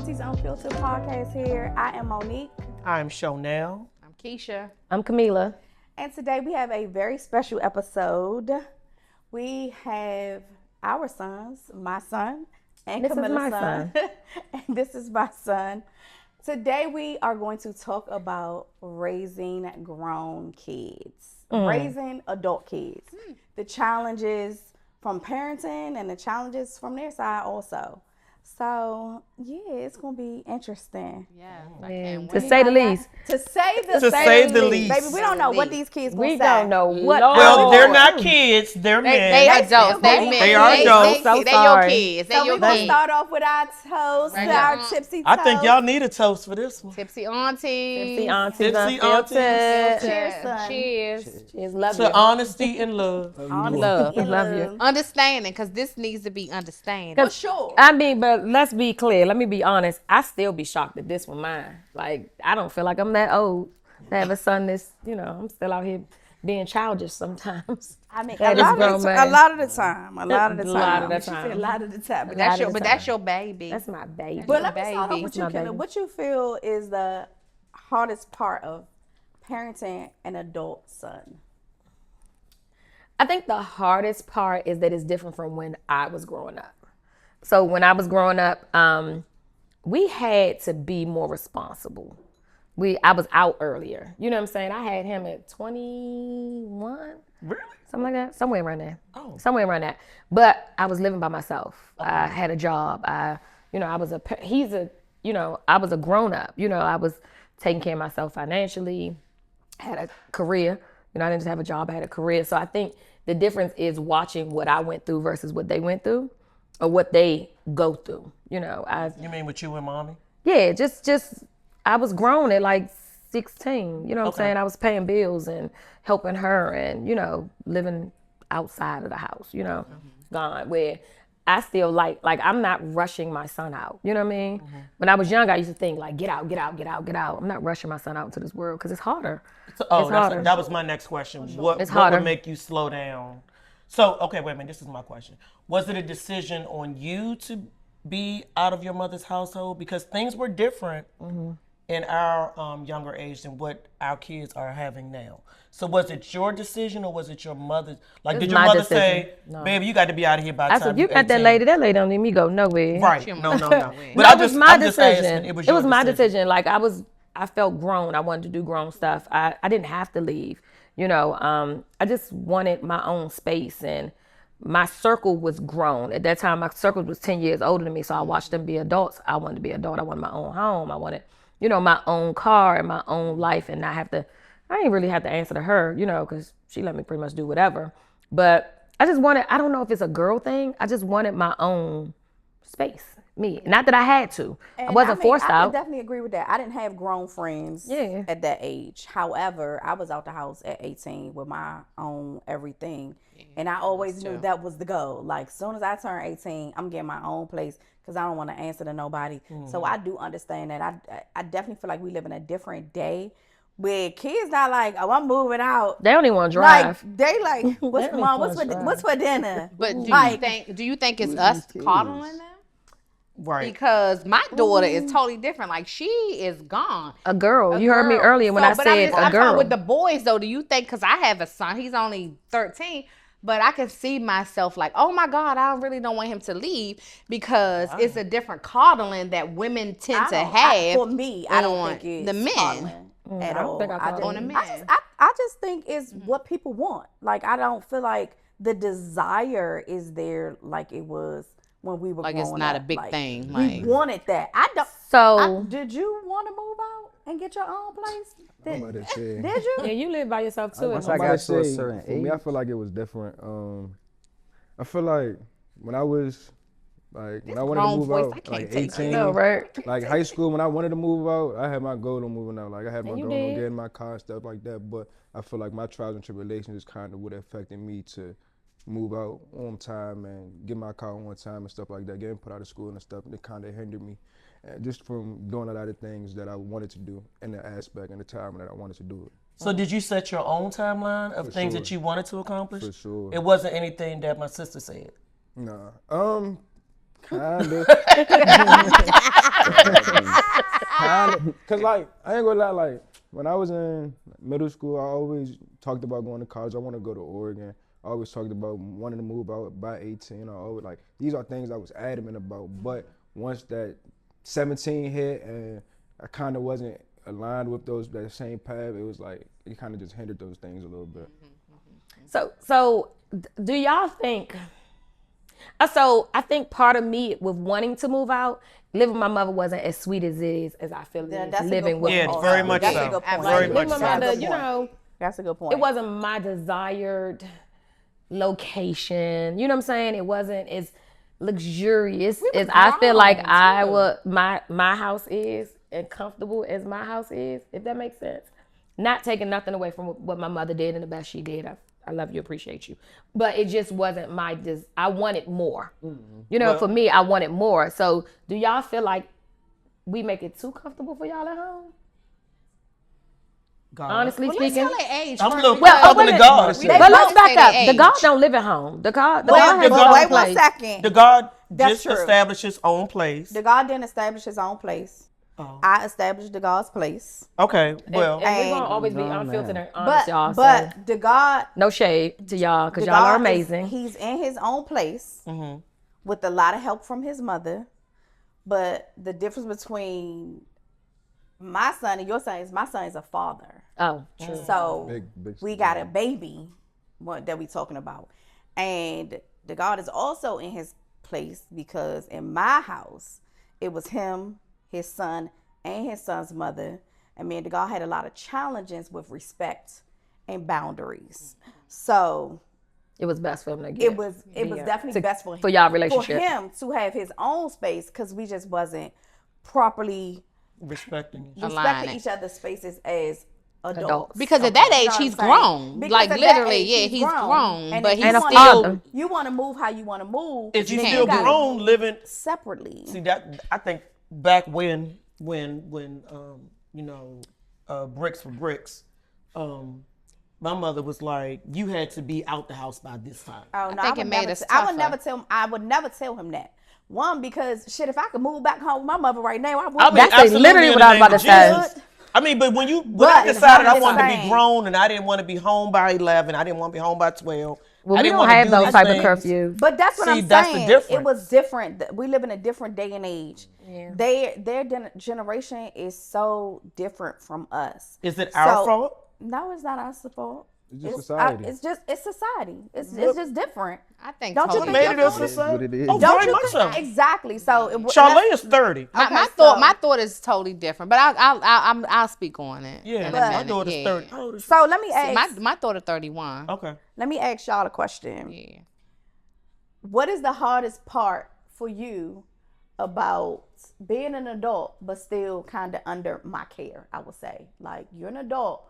Aunties Unfiltered podcast here. I am Monique. I'm Shonell. I'm Keisha. I'm Camila. And today we have a very special episode. We have our sons, my son and This is Camilla's my son. And this is my son. Today we are going to talk about raising grown kids, raising adult kids, the challenges from parenting and the challenges from their side also. So, yeah, it's going to be interesing. Yeah. To say the least. To say the least. Baby, we don't know what these kids going to We say. don't know what. Well, they're not kids. They're men. They adults. They are adults. So They your sorry. kids. They So your we're going to kids. start off with our toast, Right our now. tipsy toast. I think y'all need a toast for this one. Tipsy aunties. Tipsy aunties Tipsy unfiltered. Cheers, son. Cheers. Cheers, love To you. honesty and love. Love you. Understanding, because this needs to be understanding. For sure. I mean, but let's be clear. Let me be honest. I still be shocked that this one mine. Like, I don't feel like I'm that old to have a son that's, I'm still out here being childish sometimes. I mean, That a is lot, grown of the, man. a lot of the time. A lot of the A lot of the time. She time. said a lot of the time. But that's your, That is that's your baby. That's my baby. But let me start off baby. with you, My Kendra. baby. What you feel is the hardest part of parenting an adult son? I think the hardest part is that it's different from when I was growing up. So when I was growing up, we had to be more responsible. I was out earlier. You know what I'm saying? I had him at 21, Really? something like that, somewhere around there. Oh. Somewhere around that. But I was living by myself. I had a job. I was I was a grown up. I was taking care of myself financially. Had a career. I didn't just have a job. I had a career. So I think the difference is watching what I went through versus what they went through, or what they go through. You mean with you and mommy? Yeah, just I was grown at like 16. You know what I'm Okay. saying? I was paying bills and helping her and, living outside of the house, gone. Where I still like I'm not rushing my son out. You know what I mean? When I was young, I used to think like, get out, get out, get out, get out. I'm not rushing my son out into this world because it's harder. It's harder. That was my next question. What harder. would make you slow down? So, okay, wait a minute. This is my question. Was it a decision on you to be out of your mother's household? Because things were different in our younger age than what our kids are having now. So was it your decision or was it your mother's? Like, It's did your my mother decision. say, No. baby, you got to be out of here by the I time said, you you're got that 18? lady. That lady don't need me go nowhere. Right. No. But It was my I'm just decision. asking, it was It your was my decision. Like I felt grown. I wanted to do grown stuff. I didn't have to leave. I just wanted my own space, and my circle was grown. At that time, my circle was 10 years older than me, so I watched them be adults. I wanted to be an adult. I wanted my own home. I wanted, my own car and my own life, and I didn't really have to answer to her, because she let me pretty much do whatever. But I just wanted, I don't know if it's a girl thing. I just wanted my own space. Me. Not that I had to. I wasn't forced I out. would definitely agree with that. I didn't have grown friends at that age. However, I was out the house at 18 with my own everything. And I always knew that was the goal. Like, as soon as I turn 18, I'm getting my own place because I don't want to answer to nobody. So I do understand that. I definitely feel like we live in a different day where kids not like, oh, I'm moving out. They don't even want to drive. Like, they like, what's mom? What's for dinner? But do you think it's us coddling them? Right. Because my daughter is totally different. Like, she is gone. A girl. You heard me earlier when I said I'm a talking girl. with the boys, though. Do you think, because I have a son, he's only 13, but I can see myself like, oh my God, I really don't want him to leave because it's a different coddling that women tend to have. For me, I don't on think it's the men. coddling at I don't all. think I coddle on the men. I just think it's what people want. Like, I don't feel like the desire is there like it was when we were Like, growing it's not up. a big Like, thing. We Like, wanted that. I don't. So, Did you want to move out and get your own place? I'm about to say. Did you? yeah, you live by yourself too. Once I'm I about got to to a say, certain for me, I age. feel like it was different. I feel like when I was when I wanted to grown move voice, I out, can't like take it. 18, No, right? like high school, when I wanted to move out, I had my goal of moving out. Like I had my And you goal of did. getting my car and stuff like that. But I feel like my trials and tribulations is kind of what affected me to move out on time and get my car on time and stuff like that. Getting put out of school and stuff, and it kind of hindered me, just from doing a lot of things that I wanted to do in the aspect and the time that I wanted to do it. So did you set your own timeline of For things sure. that you wanted to accomplish? For sure. It wasn't anything that my sister said. Nah. Kinda. Cause like I ain't gonna lie, like when I was in middle school, I always talked about going to college. I want to go to Oregon. I always talked about wanting to move out by 18. I always like these are things I was adamant about. But once that 17 hit and I kind of wasn't aligned with that same path, it was like it kind of just hindered those things a little bit. So do y'all think? So I think part of me with wanting to move out, living with my mother wasn't as sweet as it is as I feel it is living with. Yeah, very much so. That's a good point. Very much my so. mother, you know, that's a good point. It wasn't my desired location. You know what I'm saying? It wasn't as luxurious as I feel like my house is and comfortable as my house is, if that makes sense. Not taking nothing away from what my mother did and the best she did. I love you, appreciate you. But it just wasn't I wanted more. Mm-hmm. You know, for me, I wanted more. So do y'all feel like we make it too comfortable for y'all at home? God. Honestly speaking, let's tell age I'm first. looking to God. But let's back up. The God don't live at home. The God has his own wait place. 1 second. The God just established his own place. The God didn't establish his own place. Oh. I established the God's place. Okay, well. And we're going to always be unfiltered and honest, y'all. But the God. No shade to y'all, because y'all are amazing. He's in his own place with a lot of help from his mother. But the difference between my son and your son is my son is a father. Oh, true. So we got a baby that we talking about. And the God is also in his place because in my house, it was him, his son, and his son's mother. I mean, the God had a lot of challenges with respect and boundaries. So it was best for him to get. It was definitely best for him. For y'all relationship. For him to have his own space because we just wasn't properly respecting each other's spaces as adults. Because at that age, he's grown. Like literally, he's grown. And but he's still, you want to move how you want to move. If you still grown, living separately. See that I think back when bricks for bricks, my mother was like, you had to be out the house by this time. Oh no, I would never tell him that. One, because shit, if I could move back home with my mother right now, I would. That's literally what I was about to say. I mean, but when I decided I wanted to be grown and I didn't want to be home by 11, I didn't want to be home by 12. Well, we don't have those type of curfews. But that's what I'm saying. That's the difference. It was different. We live in a different day and age. Yeah. Their generation is so different from us. Is it our fault? No, it's not our fault. It's just society. It's society. It's just different. I think. Don't you think made it a society? Oh, don't very much so. Exactly. So Charlene is 30. My thought is totally different, but I'll speak on it. Yeah, my daughter's 30. So let me ask. My daughter 31. Okay. Let me ask y'all a question. Yeah. What is the hardest part for you about being an adult but still kind of under my care? I would say, like, you're an adult,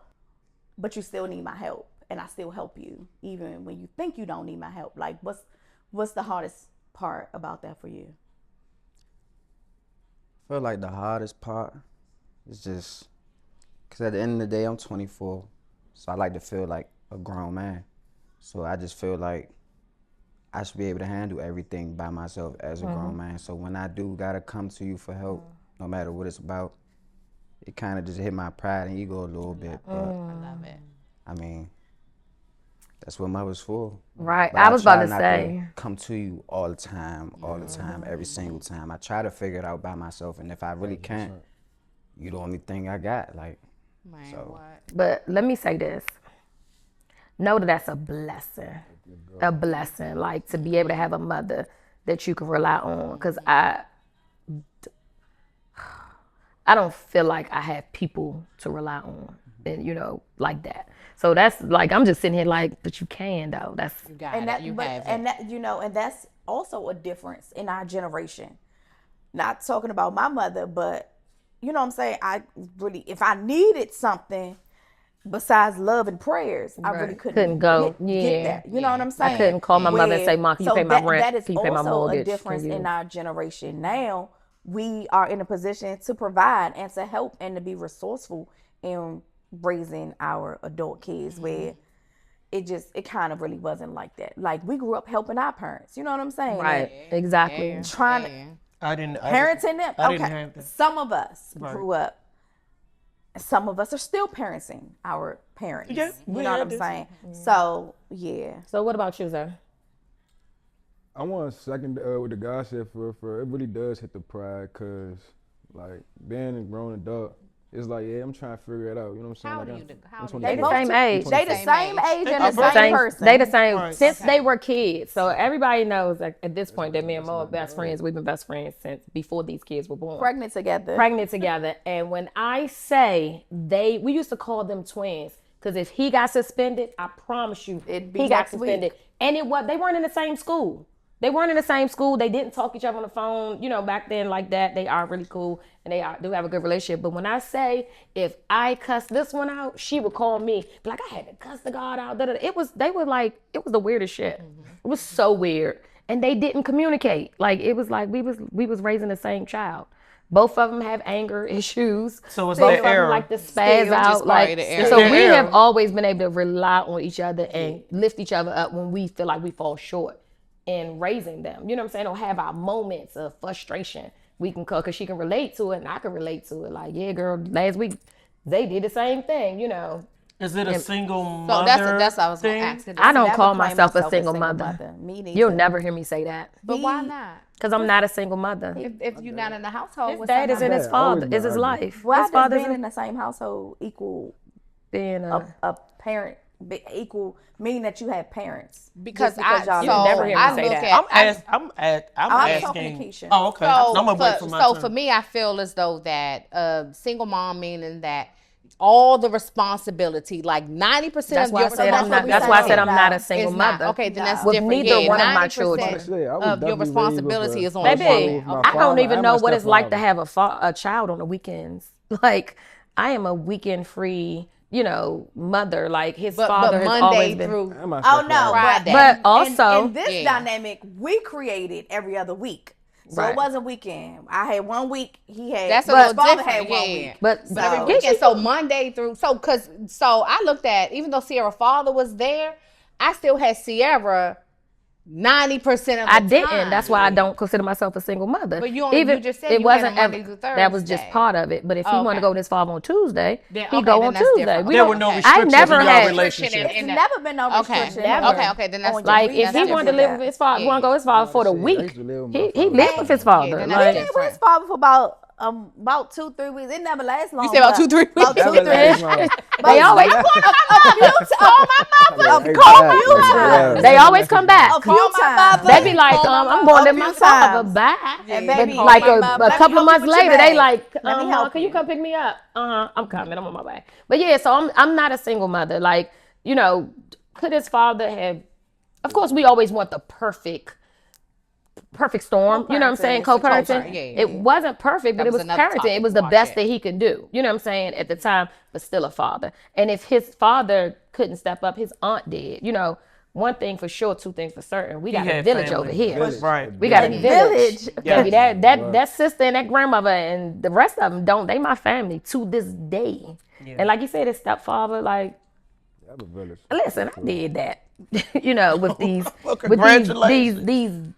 but you still need my help, and I still help you even when you think you don't need my help. Like, what's the hardest part about that for you? I feel like the hardest part is just because at the end of the day, I'm 24, so I like to feel like a grown man. So I just feel like I should be able to handle everything by myself as a grown man. So when I do gotta come to you for help, no matter what it's about, it kind of just hit my pride and ego a little bit. But I love it. I mean, that's what mother's for. Right. I was about to say. Come to you all the time, every single time. I try to figure it out by myself, and if I really can't, you're the only thing I got. Like, man, so. what? But let me say this. Know that that's a blessing. A blessing. Like, to be able to have a mother that you can rely on. Because I don't feel like I have people to rely on, and like that. So that's like, I'm just sitting here like, but you can though. That's you got and it. That, you but, have and it. That and that's also a difference in our generation. Not talking about my mother, but you know what I'm saying. I really, if I needed something besides love and prayers, I really couldn't go. Get that. You know what I'm saying? I couldn't call my mother and say, "Mom, can you pay my rent? That is can you pay my also mortgage?" a difference in our generation. Now we are in a position to provide and to help and to be resourceful in raising our adult kids. Where it kind of really wasn't like that. Like, we grew up helping our parents. You know what I'm saying? Right. Exactly. Trying to parenting them. I didn't have that. Some of us grew up. Some of us are still parenting our parents. Yeah, you know what I'm saying? So, yeah. So what about you, Zay? I want to second what the guy said for it really does hit the pride, cause like being a grown adult, it's like, yeah, I'm trying to figure it out. You know what I'm saying? They the same age. They the same age and the same person. They the same since they were kids. So everybody knows that at this point that me and Mo are best friends. We've been best friends since before these kids were born. Pregnant together. And when I say we used to call them twins, because if he got suspended, I promise you, he got suspended. And they weren't in the same school. They weren't in the same school. They didn't talk each other on the phone, back then like that. They are really cool and they do have a good relationship. But when I say if I cuss this one out, she would call me, be like, I had to cuss the God out. It was the weirdest shit. It was so weird. And they didn't communicate. Like, it was like we was raising the same child. Both of them have anger issues. So it's both their of them error. like to spaz out. So we have always been able to rely on each other and lift each other up when we feel like we fall short in raising them. You know what I'm saying? Or have our moments of frustration. We can call, because she can relate to it and I can relate to it. Like, yeah, girl, last week they did the same thing, Is it a single mother? So that's what I was going to ask. I don't call myself a single mother. Me neither. You'll never hear me say that. But why not? Because I'm not a single mother. If you're not in the household, His dad is in his father. Is his life. Why his does being in the same household equal being a parent? Equal mean that you have parents? Because you never hear me say that. I'm asking. Oh, okay. So for me, I feel as though that single mom, meaning that all the responsibility, like 90% of your responsibility. That's why I said I'm not a single mother. Okay, then that's with different. Neither one of my children. Of your responsibility is on the baby. woman. I don't even know what it's like to have a child on the weekends. Like, I am a weekend free, mother. Like, his father has always been. Oh no, Friday. But also in this dynamic, we created every other week. So it wasn't weekend. I had 1 week. He had. That's a little different. Had 1 week. But every weekend. So Monday through. So I looked at, even though Sierra's father was there, I still had Sierra 90% of the time. I didn't. That's why I don't consider myself a single mother. But you just said it wasn't Monday through Thursday. That was just part of it. But if he wanted to go with his father on Tuesday, he'd go on that's Tuesday. There were no restrictions in your relationship. It's never been no restriction. Okay. Then that's like, if he wanted to live with his father, want to go with his father for the week, he lived with his father. He lived with his father for about 2-3 weeks. It never lasts long. You said about 2-3 weeks. About 2-3 weeks. They always They always come back. They be like, I'm going to live my father. Bye. But like a couple of months later, they like, can you come pick me up? I'm coming. I'm on my way. But yeah, so I'm not a single mother. Like, could his father have? Of course, we always want the perfect storm, you know what I'm saying? Co-parenting. It wasn't perfect, but it was parenting. It was the best that he could do, you know what I'm saying, at the time, but still a father. And if his father couldn't step up, his aunt did. One thing for sure, two things for certain. We got a village over here. Right. We got a village. Baby, that sister and that grandmother and the rest of them they my family to this day. Yeah. And like you said, his stepfather, like, listen, I did that. With these,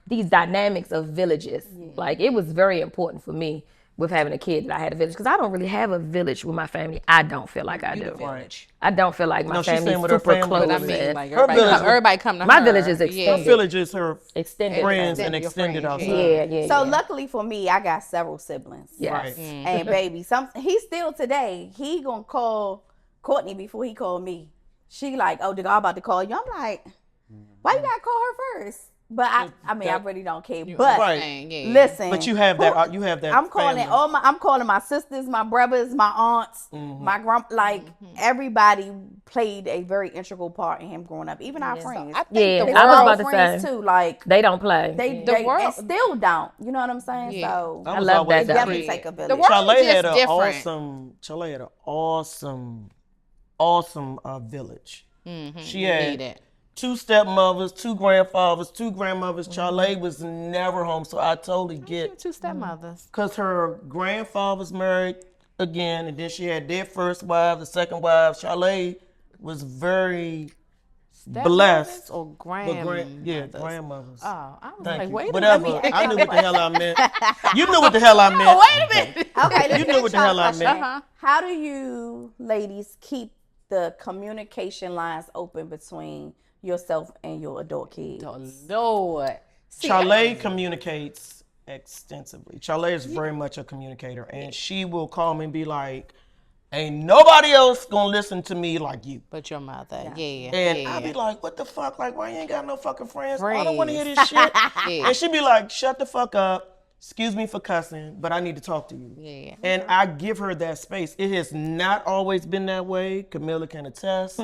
these dynamics of villages. Yeah. Like, it was very important for me with having a kid that I had a village, because I don't really have a village with my family. I don't feel like I do. I don't feel like my family is super close. But I mean, like, everybody come to her. My village is extended. Her village is her extended friends and extended outside. Yeah. So luckily for me, I got several siblings. Yes. Right. And baby, he still today, he gonna call Courtney before he called me. She like, oh, the guy about to call you. I'm like, why you gotta call her first? But I mean, I really don't care. But listen, but you have that. You have that. I'm calling I'm calling my sisters, my brothers, my aunts, my everybody played a very integral part in him growing up. Even our friends. I think I was about to say too. Like, they don't play. They still don't. You know what I'm saying? Yeah. So I love that. Definitely take a village. Chalet had an awesome village. Mm-hmm. She had 2 stepmothers, 2 grandfathers, 2 grandmothers. Chalet was never home, so I totally get 2 stepmothers. Because her grandfather's married again, and then she had their first wife, the second wife. Chalet was very blessed or grandmothers? Grandmothers. Oh, I was Thank like, you. wait a Whatever. minute. I knew what the hell I meant. You knew what the hell I meant. Oh, wait a minute. Okay, You knew what the hell I meant. How do you ladies keep the communication lines open between yourself and your adult kids? Oh, Lord. Charlay communicates extensively. Charlay is very much a communicator, and she will call me and be like, ain't nobody else gonna listen to me like you. But your mother, yeah. And I'll be like, what the fuck? Like, why you ain't got no fucking friends? I don't want to hear this shit. And she'd be like, shut the fuck up. Excuse me for cussing, but I need to talk to you. Yeah. And I give her that space. It has not always been that way. Camilla can attest.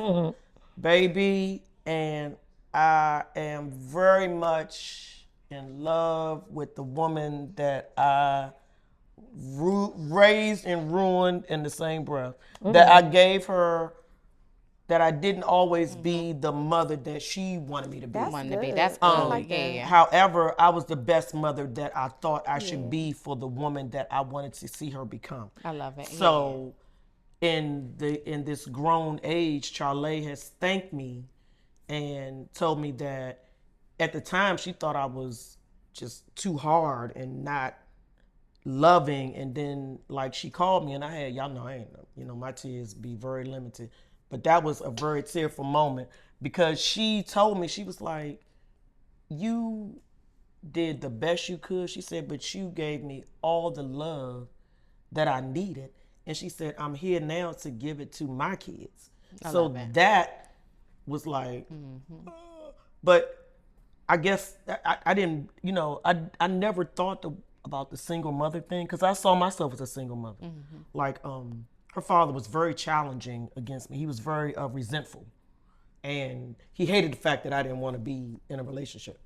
Baby, and I am very much in love with the woman that I raised and ruined in the same breath. That I gave her, that I didn't always be the mother that she wanted me to be. That's good. Yeah. However, I was the best mother that I thought I should be for the woman that I wanted to see her become. I love it. So in this grown age, Charlay has thanked me and told me that at the time she thought I was just too hard and not loving, and then like she called me and I had, y'all know I ain't, my tears be very limited, but that was a very tearful moment because she told me, she was like, you did the best you could, she said, but you gave me all the love that I needed, and she said, I'm here now to give it to my kids. So that was like, but I guess I didn't, I never thought about the single mother thing because I saw myself as a single mother. Like, her father was very challenging against me. He was very resentful, and he hated the fact that I didn't want to be in a relationship.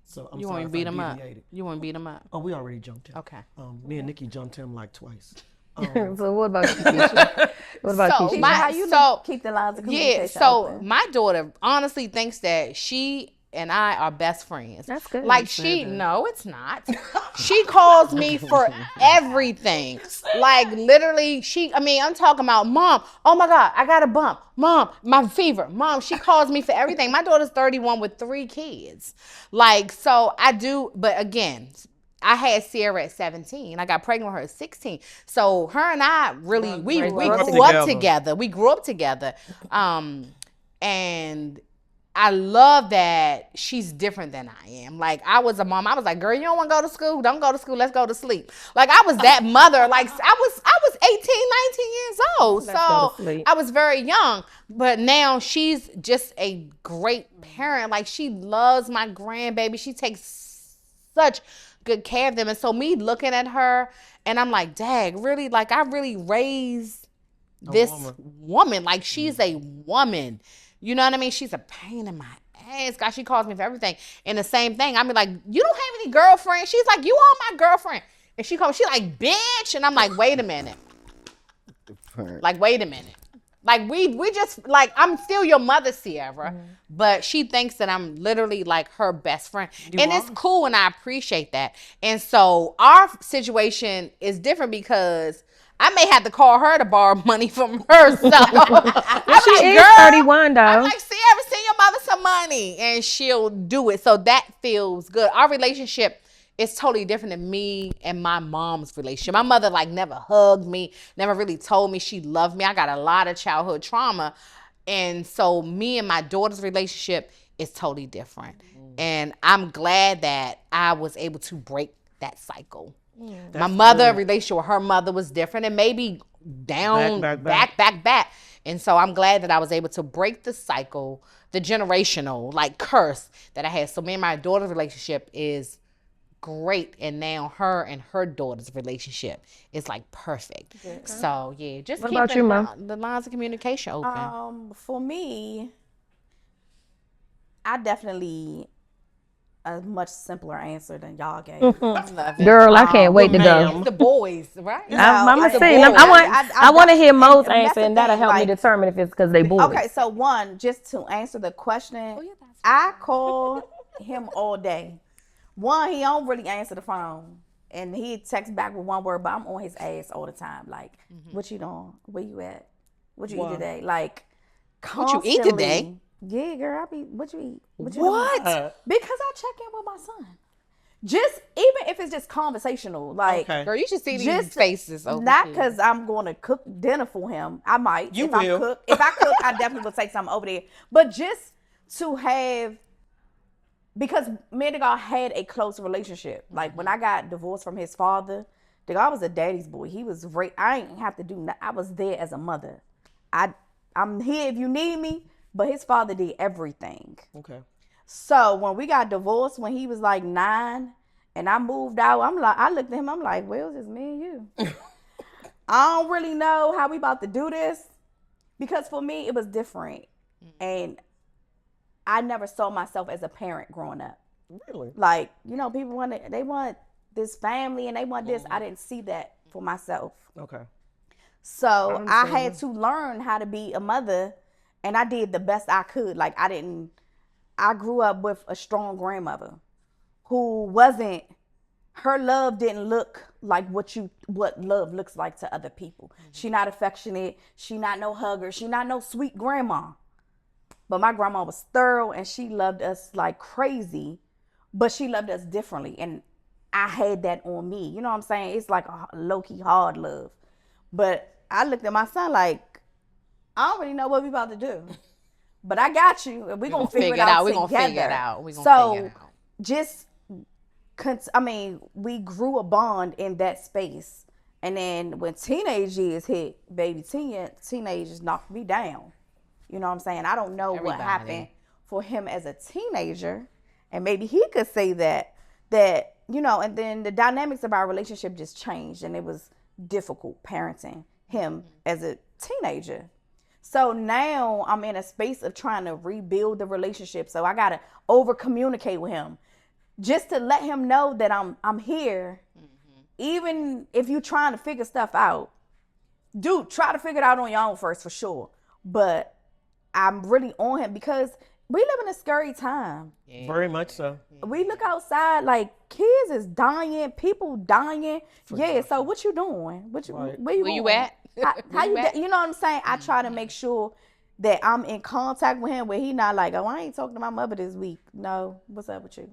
So I'm you sorry want to beat him up? You want to beat him up? Oh, we already jumped him. Okay. Me and Nikki jumped him like twice. So what about you, Keisha? What about Keisha? How you keep the lines of communication open? My daughter honestly thinks that she and I are best friends. That's good. Like no, it's not. She calls me for everything. Like literally, I'm talking about, Mom, oh my God, I got a bump. Mom, my fever. Mom, she calls me for everything. My daughter's 31 with 3 kids. Like, so I do, but again, I had Sierra at 17. I got pregnant with her at 16. So her and I really, we grew up together. We grew up together. And I love that she's different than I am. Like, I was a mom. I was like, girl, you don't want to go to school? Don't go to school. Let's go to sleep. Like, I was that mother. Like, I was 18, 19 years old. So I was very young. But now she's just a great parent. Like, she loves my grandbaby. She takes such good care of them. And so me looking at her and I'm like, dang, really? Like, I really raised this woman. Like, she's a woman. You know what I mean? She's a pain in my ass. God, she calls me for everything. And the same thing, I be like, you don't have any girlfriend? She's like, you are my girlfriend. And she calls, she like, bitch. And I'm like, wait a minute. Like, wait a minute. Like, we just, like, I'm still your mother, Sierra. But she thinks that I'm literally, like, her best friend. It's cool, and I appreciate that. And so our situation is different because I may have to call her to borrow money from her. So she is 31, though. I'm like, Sierra, send your mother some money. And she'll do it. So that feels good. Our relationship is totally different than me and my mom's relationship. My mother, like, never hugged me, never really told me she loved me. I got a lot of childhood trauma. And so me and my daughter's relationship is totally different. And I'm glad that I was able to break that cycle. My mother relationship with her mother was different, and maybe down, back. And so I'm glad that I was able to break the cycle, the generational, like, curse that I had. So me and my daughter's relationship is great, and now her and her daughter's relationship is like perfect. So yeah, just what keep about you, Mom? The lines of communication open. For me, I definitely a much simpler answer than y'all gave. Girl, I can't wait to go. It's the boys, right? I'm gonna see. I want to hear Mo's answer, and that'll help me determine if it's because they boys. Okay, so one, just to answer the question, I call him all day. One, he don't really answer the phone, and he texts back with one word, but I'm on his ass all the time. Like, what you doing? Where you at? What you eat today? Like, what you eat today? Yeah, girl, I be, what you eat? What? Because I check in with my son. Just, even if it's just conversational, like, girl, you should see these faces. Not because I'm going to cook dinner for him. I might. If I cook, I definitely would take something over there. But just to have, because me and the guy had a close relationship. Like, when I got divorced from his father, the guy was a daddy's boy. He was I ain't have to do nothing. I was there as a mother. I'm here if you need me, but his father did everything. Okay. So when we got divorced, when he was like 9, and I moved out, I looked at him, I'm like, well, it's just me and you. I don't really know how we about to do this, because for me, it was different. And I never saw myself as a parent growing up. Really? Like, people they want this family and they want this. I didn't see that for myself. Okay. So I had to learn how to be a mother, and I did the best I could. Like, I grew up with a strong grandmother who her love didn't look like what love looks like to other people. She not affectionate. She not no hugger. She not no sweet grandma. But my grandma was thorough, and she loved us like crazy, but she loved us differently. And I had that on me. You know what I'm saying? It's like a low-key hard love. But I looked at my son like, I don't really know what we about to do. But I got you, and we're going to figure it out together. We're going to figure it out. We grew a bond in that space. And then when teenage years hit, baby, teenagers knocked me down. You know what I'm saying? I don't know what happened for him as a teenager. And maybe he could say that, and then the dynamics of our relationship just changed. And it was difficult parenting him as a teenager. So now I'm in a space of trying to rebuild the relationship. So I got to over communicate with him just to let him know that I'm here. Even if you're trying to figure stuff out, dude, try to figure it out on your own first, for sure. But I'm really on him because we live in a scary time. Yeah. Very much so. We look outside, like, kids is dying, people dying. So what you doing? Where you at? How you know what I'm saying? I try to make sure that I'm in contact with him where he not like, oh, I ain't talking to my mother this week. No, what's up with you?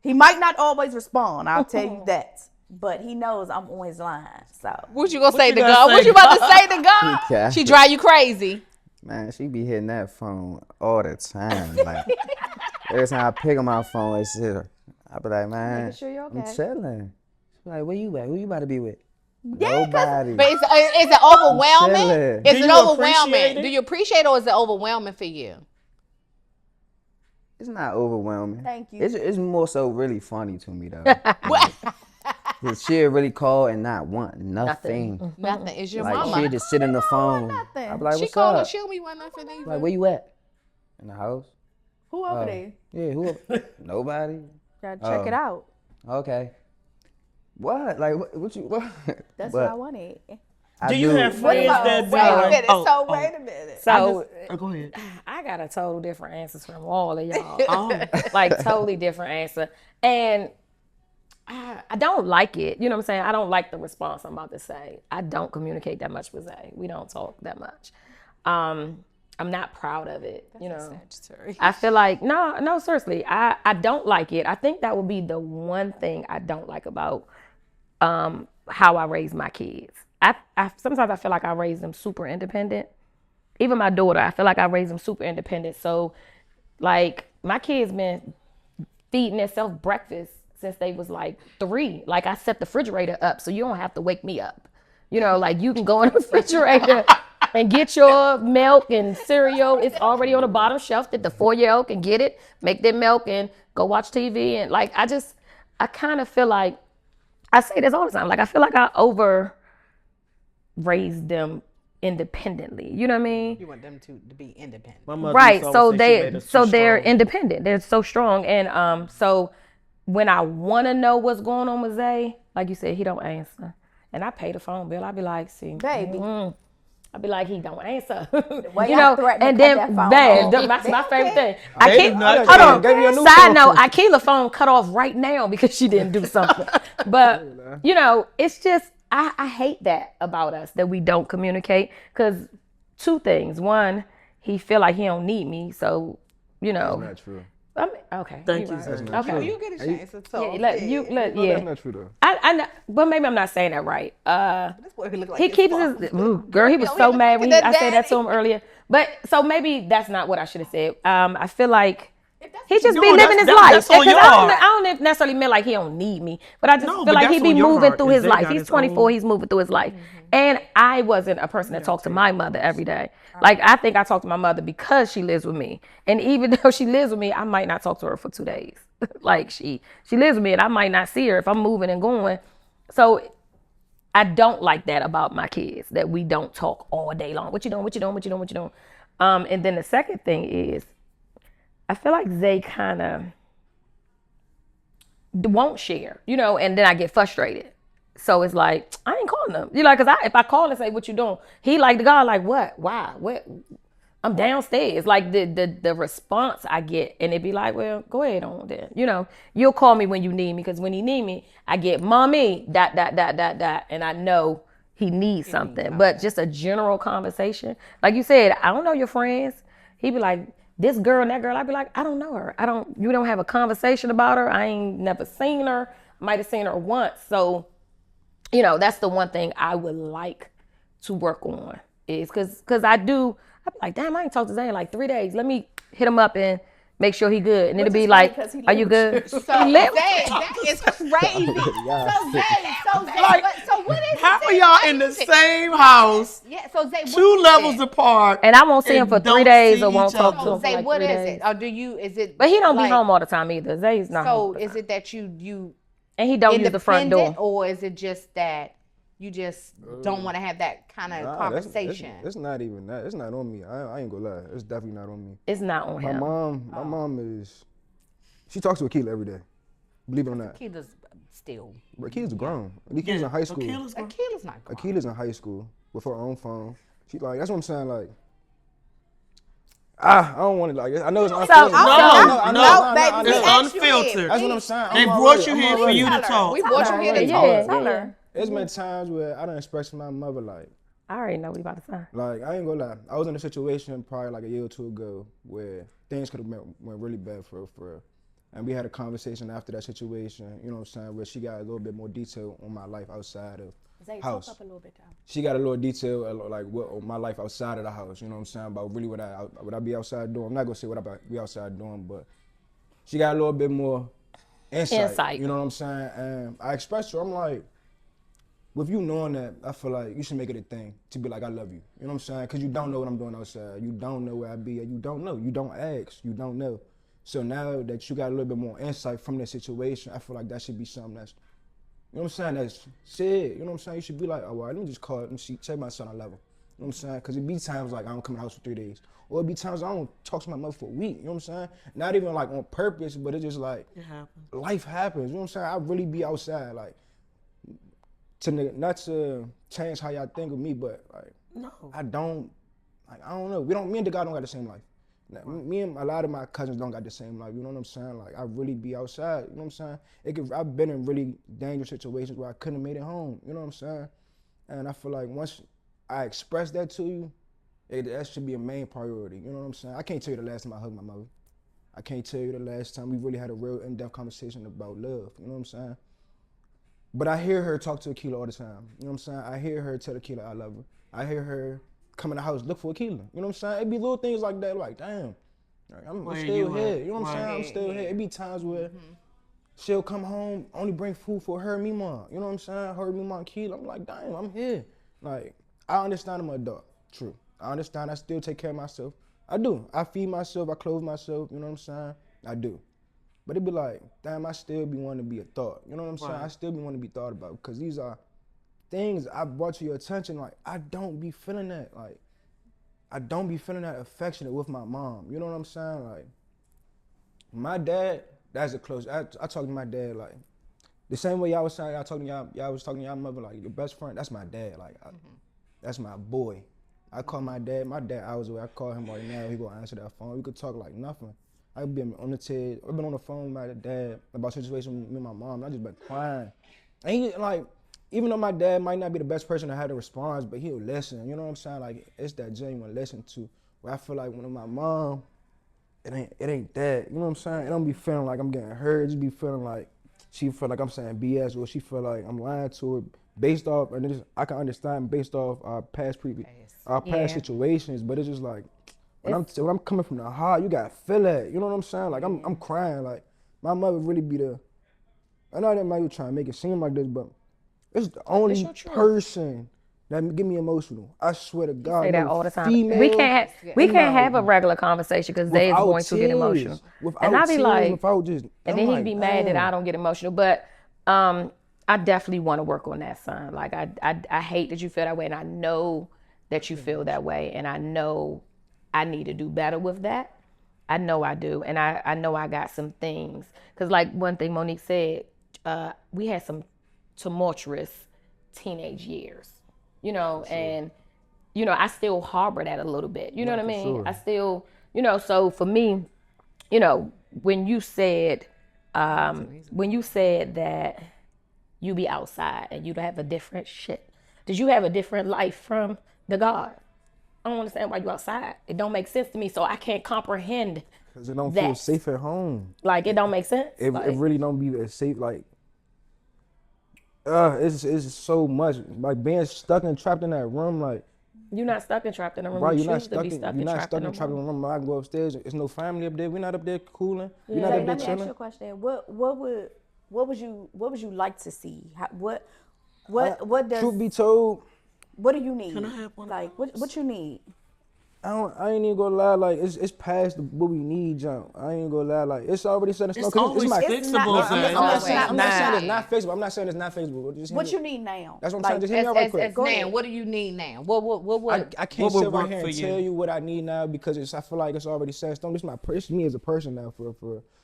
He might not always respond, I'll tell you that. But he knows I'm on his line. So what you gonna say to God? What you about to say to God? She drive you crazy. Man, she be hitting that phone all the time. Like, every time I pick up my phone, it's her. I be like, man, making sure you're okay. I'm chilling. She like, where you at? Who you about to be with? Yeah, nobody. But is it overwhelming? Is it overwhelming? Do you appreciate it, or is it overwhelming for you? It's not overwhelming. Thank you. It's more so really funny to me though. She'll really call and not want nothing. Nothing. Is your like, mama? She'll just sit in the phone. Nothing. I be like, she what's call up? her. She'll be want nothing either. Like, where you at? In the house. Who over there? Yeah, who? Nobody. Gotta check it out. Okay. What? Like, what you? What? That's what I wanted. Do you have friends that wait a minute. So go ahead. I got a total different answers from all of y'all. Like, totally different answer. And I don't like it. You know what I'm saying? I don't like the response I'm about to say. I don't communicate that much with Zay. We don't talk that much. I'm not proud of it. Sagittarius. I feel like, no, seriously, I don't like it. I think that would be the one thing I don't like about how I raise my kids. Sometimes I feel like I raise them super independent. Even my daughter, I feel like I raise them super independent. So, like, my kids been feeding themselves breakfast since they was like 3. Like, I set the refrigerator up so you don't have to wake me up. Like, you can go in the refrigerator and get your milk and cereal. It's already on the bottom shelf that the 4-year-old can get it, make their milk, and go watch TV. And, like, I kind of feel like, I say this all the time, like, I feel like I over raised them independently. You know what I mean? You want them to be independent. Right. So they're independent. They're so strong. And so when I want to know what's going on with Zay, like you said, he don't answer. And I pay the phone bill. I be like, see, baby. I be like, he don't answer. And then, that's my favorite thing. Hold on. Side note, Akila's phone cut off right now because she didn't do something. But, it's just, I hate that about us, that we don't communicate. Because 2 things. One, he feel like he don't need me. So, you know. That's not true. I mean, okay. Thank you, right. Zay. Okay. You get a chance to talk. That's not true though. I know, but maybe I'm not saying that right. This boy look like He keeps his girl. He was so mad when I said that to him earlier. But so maybe that's not what I should have said. I feel like he just be living his life. That's on your I don't necessarily mean like he don't need me, but I just feel like he be moving through his life. He's 24. He's moving through his life. And I wasn't a person that talked to my mother every day. Like, I think I talk to my mother because she lives with me. And even though she lives with me, I might not talk to her for 2 days. Like, she lives with me and I might not see her if I'm moving and going. So I don't like that about my kids, that we don't talk all day long. What you doing? What you doing? What you doing? What you doing? And then the second thing is, I feel like Zay kind of won't share, you know, and then I get frustrated. So it's like, I ain't calling them. You know, because if I call and say, what you doing? He like the guy, like, what? Why? What? I'm downstairs. Like the response I get, and it be like, well, go ahead on then. You know, you'll call me when you need me, because when he need me, I get mommy, ... and I know he needs something. But just a general conversation. Like you said, I don't know your friends. He be like, this girl and that girl. I'd be like, I don't know her. You don't have a conversation about her. I ain't never seen her. Might have seen her once. So, you know, that's the one thing I would like to work on, is because I'd be like, damn, I ain't talked to Zay in like 3 days. Let me hit him up and make sure he good. And it'll be like, are you good? So Zay, that is crazy. So Zay, so what is how are y'all in the same house? Yeah, so Zay, 2 levels apart. And I won't see him for 3 days or won't talk to him So for Zay, like what 3 is days. it? Or is it? But he don't be home all the time either. Zay's not home. So all the is time. it that you And he don't use the front door. or is it just that you just don't want to have that kind of conversation? It's not even that. It's not on me. I ain't gonna lie. It's definitely not on me. It's not on him. My mom she talks to Akila every day. Believe it or not. Akila's still. Akila's grown. Akila's in high school. Akila's not grown. Akila's in high school with her own phone. She like, that's what I'm saying. Like, I don't want to, like, I know it's unfiltered. No, it's unfiltered. That's what I'm saying. They brought you here for you to talk. We brought you here to talk. Tell her. There's been times where I done expressed to my mother, like, I already know what you about to say. like, I ain't gonna lie. I was in a situation probably like a year or two ago where things could have went really bad for real. And we had a conversation after that situation, you know what I'm saying, where she got a little bit more detail on my life outside of house. Talk up a little bit, though. She got a little detail, like what my life outside of the house, you know what I'm saying, about really what I be outside doing. I'm not gonna say what I be outside doing, but she got a little bit more insight. You know what I'm saying? And I expressed to her, I'm like, with you knowing that, I feel like you should make it a thing to be like, I love you. You know what I'm saying? Because you don't know what I'm doing outside. You don't know where I be. You don't know. You don't ask. You don't know. So now that you got a little bit more insight from that situation, I feel like that should be something that's, you know what I'm saying, that's said. You know what I'm saying? You should be like, oh, well, let me just call it and tell my son I love him. You know what I'm saying? Because it be times like I don't come in the house for 3 days. Or it be times I don't talk to my mother for a week. You know what I'm saying? Not even like on purpose, but it's just like, it happens. Life happens. You know what I'm saying? I really be outside. Like, not to change how y'all think of me, but like, no, I don't know. Me and the guy don't got the same life. Now, me and a lot of my cousins don't got the same life. You know what I'm saying? Like, I really be outside. You know what I'm saying? I've been in really dangerous situations where I couldn't have made it home. You know what I'm saying? And I feel like once I express that to you, that should be a main priority. You know what I'm saying? I can't tell you the last time I hugged my mother. I can't tell you the last time we really had a real in-depth conversation about love. You know what I'm saying? But I hear her talk to Akila all the time. You know what I'm saying? I hear her tell Akila I love her. I hear her come in the house, look for Akila. You know what I'm saying? It be little things like that, like, damn, I'm still here. You know what I'm saying? I'm still here. It be times where she'll come home, only bring food for her and me, mom. You know what I'm saying? Her, me, mom, Akila. I'm like, damn, I'm here. Like, I understand I'm an adult. True. I understand I still take care of myself. I do. I feed myself, I clothe myself, you know what I'm saying? I do. But it be like, damn, I still be wanting to be a thought. You know what I'm saying? I still be wanting to be thought about, because these are things I brought to your attention. Like, I don't be feeling that. Like, I don't be feeling that affectionate with my mom. You know what I'm saying? Like, my dad, that's a close. I talk to my dad like the same way y'all was saying. Y'all was talking to y'all mother, like your best friend. That's my dad. Like, that's my boy. I call my dad hours away. I call him right now. He gonna answer that phone. We could talk like nothing. I've been on the phone with my dad about a situation with me and my mom. I just been crying. And he, like, even though my dad might not be the best person to have the response, but he'll listen. You know what I'm saying? Like, it's that genuine listen to But I feel like when my mom, it ain't that. You know what I'm saying? It don't be feeling like I'm getting hurt. It just be feeling like she feel like I'm saying BS, or she feel like I'm lying to her based off, and I can understand based off our past situations. But it's just like when I'm coming from the heart, you gotta feel that. You know what I'm saying? Like I'm crying. Like my mother really be the. I know that might be trying to make it seem like this, but it's the only person that get me emotional. I swear to God. Say that all the time. We can't have a regular conversation because they is going to get emotional. And I be like, and then he'd be mad that I don't get emotional. But I definitely want to work on that, son. Like I hate that you feel that way, and I know that you feel that way, and I know I need to do better with that. I know I do, and I know I got some things. Because like one thing Monique said, we had some tumultuous teenage years, you know, and, you know, I still harbor that a little bit, you know what I mean? Sure. I still, you know, so for me, you know, when you said that you be outside and you have a different shit, did you have a different life from the God? I don't understand why you outside. It don't make sense to me, so I can't comprehend. Because it don't feel safe at home. Like, it don't make sense? It really don't be as safe, like, it's so much. Like, being stuck and trapped in that room, like. You're not stuck and trapped in a room. Right, you're not stuck and trapped in a room. I can go upstairs. There's no family up there. We're not up there cooling. Yeah. We're not up there chilling. Let me ask you a question. What would you like to see? What does? Truth be told. What do you need? Can I have one? Like, what you need? I ain't even gonna lie, like it's past what we need, John. I ain't gonna lie, like it's already set in stone. It's always fixable. I'm not saying it's not fixable. I'm not saying it's not fixable. What you need now? That's what I'm saying. Just hear me out right quick. Now, what do you need now? What? I can't sit right here and tell you what I need now because I feel like it's already set in stone. This me as a person now for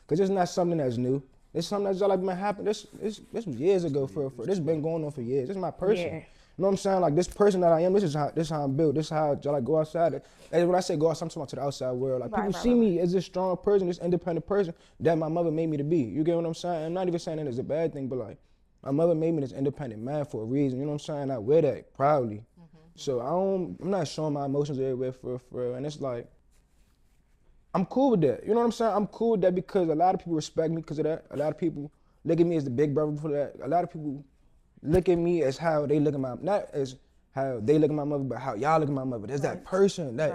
because it's not something that's new. It's something that's like been happening. This was years ago for this been going on for years. This is my person. Yeah. You know what I'm saying? Like this person that I am, this is how I'm built. This is how I like go outside. And when I say go outside, I'm talking about to the outside world. Like people see me as this strong person, this independent person that my mother made me to be. You get what I'm saying? I'm not even saying that it's a bad thing, but like my mother made me this independent man for a reason. You know what I'm saying? I wear that proudly. So I'm not showing my emotions everywhere for real. And it's like I'm cool with that. You know what I'm saying? I'm cool with that because a lot of people respect me because of that. A lot of people look at me as the big brother for that. A lot of people look at me as how they look at not as how they look at my mother, but how y'all look at my mother. There's that person, that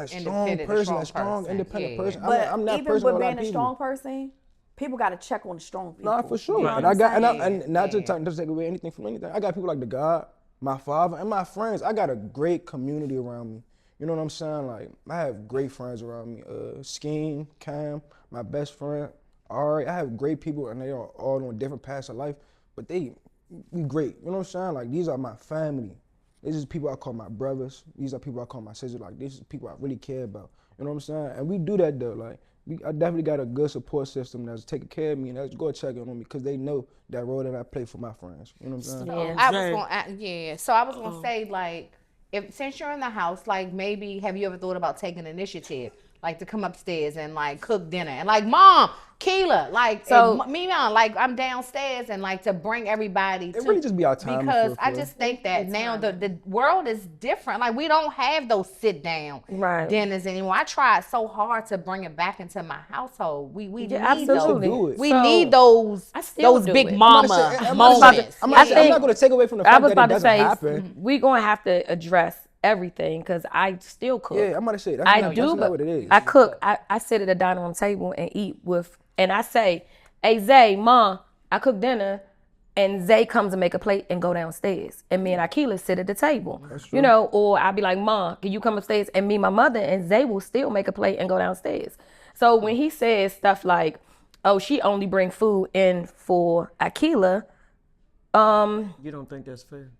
strong person, that strong, independent person. But I'm not even with being a strong person, people got to check on the strong people. Nah, for sure. You know and not to take away anything from anything. I got people like the God, my father, and my friends. I got a great community around me. You know what I'm saying? Like I have great friends around me. Scheme, Cam, my best friend, Ari. I have great people, and they are all on different paths of life, but we great. You know what I'm saying? Like these are my family. These are people I call my brothers. These are people I call my sisters. Like these are people I really care about. You know what I'm saying? And we do that though. Like I definitely got a good support system that's taking care of me and that's go check on me because they know that role that I play for my friends. You know what I'm saying? So I was gonna say like, since you're in the house, like maybe have you ever thought about taking initiative? Like to come upstairs and like cook dinner and like Mom, Keela, like so like I'm downstairs and like to bring everybody. It really just be our time because I just think that now the world is different. Like we don't have those sit down dinners anymore. I tried so hard to bring it back into my household. We need those. We need those big mama moments. I'm not going to take away from the fact that it doesn't happen. We're going to have to address everything because I still cook. Yeah, I'm about to say that's not what it is. I cook. I sit at a dining room table and eat with, and I say, "Hey Zay, Mom, I cook dinner," and Zay comes and make a plate and go downstairs, and me and Akila sit at the table. You know, or I'll be like, "Mom, can you come upstairs?" And me, my mother, and Zay will still make a plate and go downstairs. So when he says stuff like, "Oh, she only bring food in for Akila," you don't think that's fair?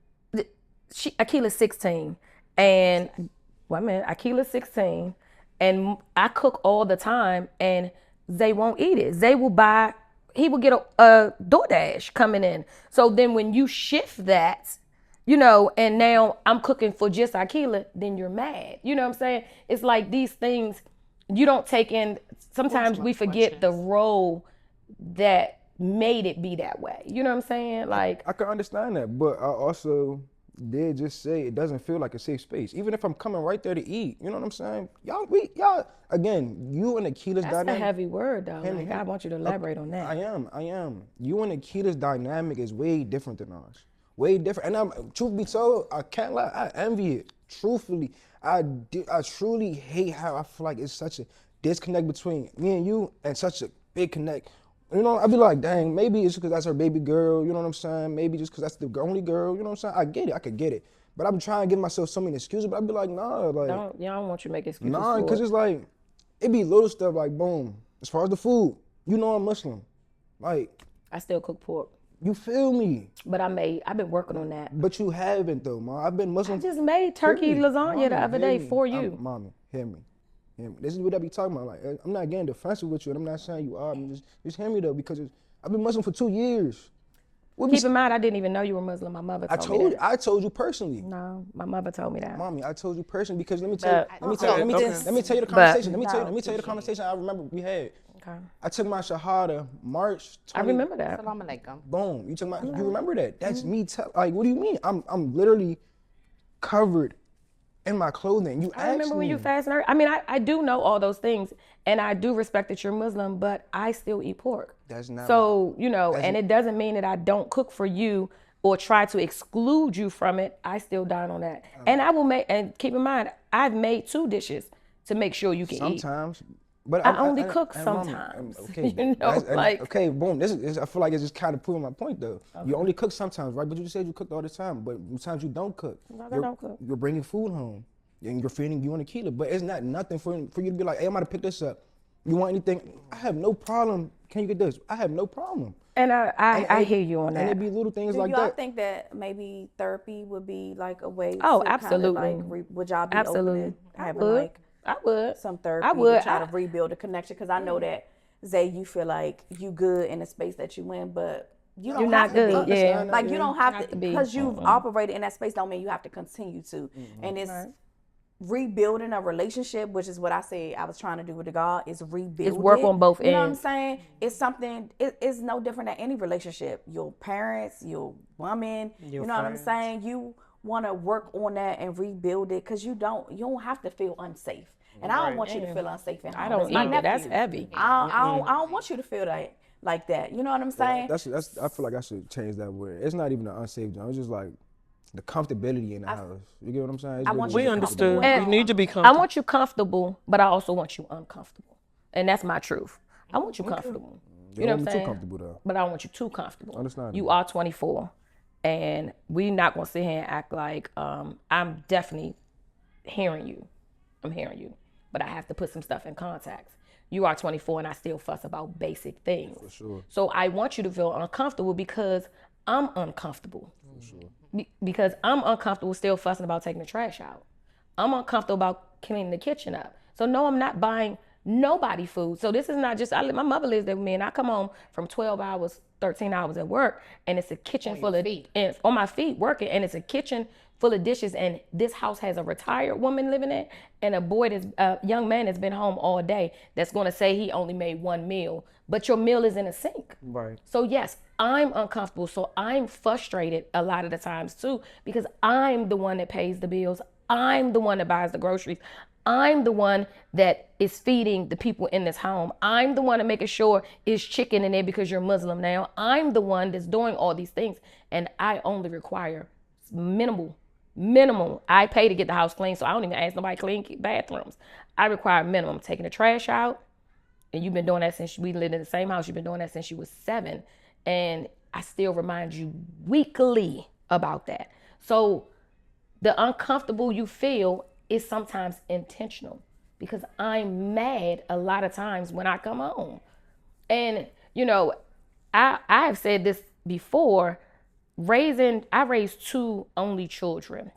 Akila's 16. And Akila's 16, and I cook all the time, and Zay won't eat it. Zay will he will get a DoorDash coming in. So then when you shift that, you know, and now I'm cooking for just Akila, then you're mad. You know what I'm saying? It's like these things you don't take in. Sometimes we forget the role that made it be that way. You know what I'm saying? Like I can understand that, but I also did just say it doesn't feel like a safe space. Even if I'm coming right there to eat, you know what I'm saying? Y'all, again, you and Akita's dynamic. That's a heavy word, though. Like, I want you to elaborate on that. I am. You and Akita's dynamic is way different than ours. Way different. And truth be told, I can't lie, I envy it. Truthfully, I truly hate how I feel like it's such a disconnect between me and you and such a big connect. You know, I'd be like, dang, maybe it's because that's her baby girl, you know what I'm saying? Maybe just because that's the only girl, you know what I'm saying? I get it, I could get it. But I've been trying to give myself so many excuses, but I'd be like, nah, like. I don't want you to make excuses. Nah, because it's like, it be little stuff like, boom, as far as the food, you know I'm Muslim. Like. I still cook pork. You feel me? But I've been working on that. But you haven't though, Ma. I've been Muslim. I just made turkey lasagna the other day for you. Mommy, hear me. This is what I be talking about. Like, I'm not getting defensive with you, and I'm not saying you are. I mean, just hear me though, because I've been Muslim for 2 years. Keep in mind, I didn't even know you were Muslim. My mother told me that. I told you personally. No, my mother told me that. Mommy, I told you personally because let me tell you the conversation. Let me tell you the conversation I remember we had. Okay. I took my Shahada March 20. I remember that. Assalamu alaikum. Boom. You remember that? That's me. Like, what do you mean? I'm literally covered in my clothing. I remember when you fasted. I mean, I do know all those things, and I do respect that you're Muslim, but I still eat pork. That's not. So, you know, and it doesn't mean that I don't cook for you or try to exclude you from it. I still dine on that. And I will and keep in mind, I've made 2 dishes to make sure you can eat. Sometimes. But I only cook sometimes. Okay. You know, okay, boom. This is. I feel like it's just kind of proving my point, though. Okay. You only cook sometimes, right? But you said you cooked all the time. But sometimes you don't cook. No, I don't cook. You're bringing food home, and you're feeding you and Akila. But it's not nothing for you to be like, hey, I'm gonna pick this up. You want anything? I have no problem. Can you get this? I have no problem. And I hear you on that. And it be little things like that. Do y'all think that maybe therapy would be like a way? Oh, to absolutely. Kind of like would y'all be absolutely. open to having I would. Some therapy to try to rebuild a connection? Because I know that, Zay, you feel like you good in the space that you in, but you don't You're have not to good. be. Yeah. Like you don't have to because you've operated in that space don't mean you have to continue to. And it's rebuilding a relationship, which is what I say I was trying to do with the God, is rebuild. It's work on both ends. You know what I'm saying? It's something. It's no different than any relationship. Your parents, your woman. You know what I'm saying? You want to work on that and rebuild it because you don't have to feel unsafe. And I don't want you to feel unsafe at home. I don't either. That's heavy. I don't want you to feel that like that. You know what I'm saying? Yeah, I feel like I should change that word. It's not even an unsafe zone. It's just like the comfortability in the house. You get what I'm saying? We understood. You need to be comfortable. I want you comfortable, but I also want you uncomfortable. And that's my truth. I want you comfortable. You know what I'm saying? Too comfortable though. But I don't want you too comfortable. Understand. You are 24. And we're not gonna sit here and act like I'm definitely hearing you. I'm hearing you. But I have to put some stuff in context. You are 24 and I still fuss about basic things. For sure. So I want you to feel uncomfortable because I'm uncomfortable. For sure. Because I'm uncomfortable still fussing about taking the trash out. I'm uncomfortable about cleaning the kitchen up. So no, I'm not buying nobody food. So this is not just, my mother lives there with me and I come home from 12 hours, 13 hours at work and it's a kitchen full of, and on my feet working, and it's a kitchen full of dishes, and this house has a retired woman living in and a young man that's been home all day that's gonna say he only made 1 meal, but your meal is in a sink. Right. So yes, I'm uncomfortable. So I'm frustrated a lot of the times too, because I'm the one that pays the bills. I'm the one that buys the groceries. I'm the one that is feeding the people in this home. I'm the one that making sure it's chicken in there because you're Muslim now. I'm the one that's doing all these things, and I only require minimal. I pay to get the house clean, so I don't even ask nobody to clean bathrooms. I require minimum. Taking the trash out, and you've been doing that since we lived in the same house. You've been doing that since you was 7, and I still remind you weekly about that. So the uncomfortable you feel is sometimes intentional because I'm mad a lot of times when I come home. And, you know, I have said this before, I raised 2 only children,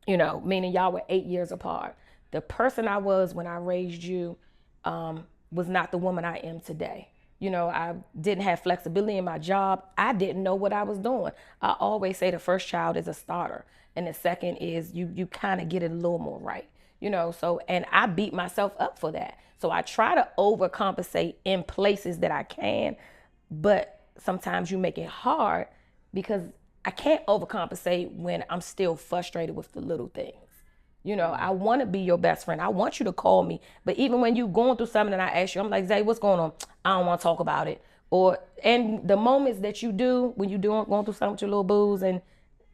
you know, meaning y'all were 8 years apart. The person I was when I raised you was not the woman I am today. You know, I didn't have flexibility in my job. I didn't know what I was doing. I always say the first child is a starter. And the second is you kind of get it a little more right, you know, so, and I beat myself up for that. So I try to overcompensate in places that I can, but sometimes you make it hard because I can't overcompensate when I'm still frustrated with the little things. You know, I want to be your best friend. I want you to call me. But even when you going through something and I ask you, I'm like, Zay, what's going on? I don't want to talk about it. And the moments that you do, when you going through something with your little booze, and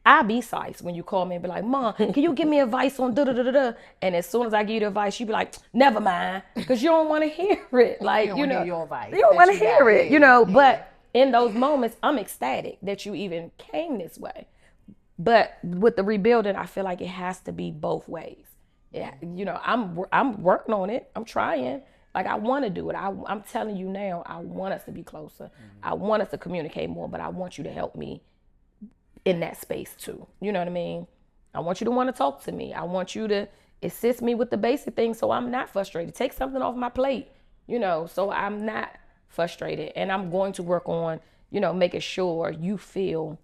I be sized when you call me and be like, Mom, can you give me advice on da-da-da-da-da? And as soon as I give you the advice, you be like, never mind. Because you don't want to hear it. Like, you know, your advice. You don't want to hear it, you know. But in those moments, I'm ecstatic that you even came this way. But with the rebuilding, I feel like it has to be both ways. Yeah, you know, I'm working on it. I'm trying. Like, I want to do it. I'm telling you now, I want us to be closer. I want us to communicate more, but I want you to help me in that space too. You know what I mean? I want you to want to talk to me. I want you to assist me with the basic things so I'm not frustrated. Take something off my plate, you know, so I'm not frustrated. And I'm going to work on, you know, making sure you feel.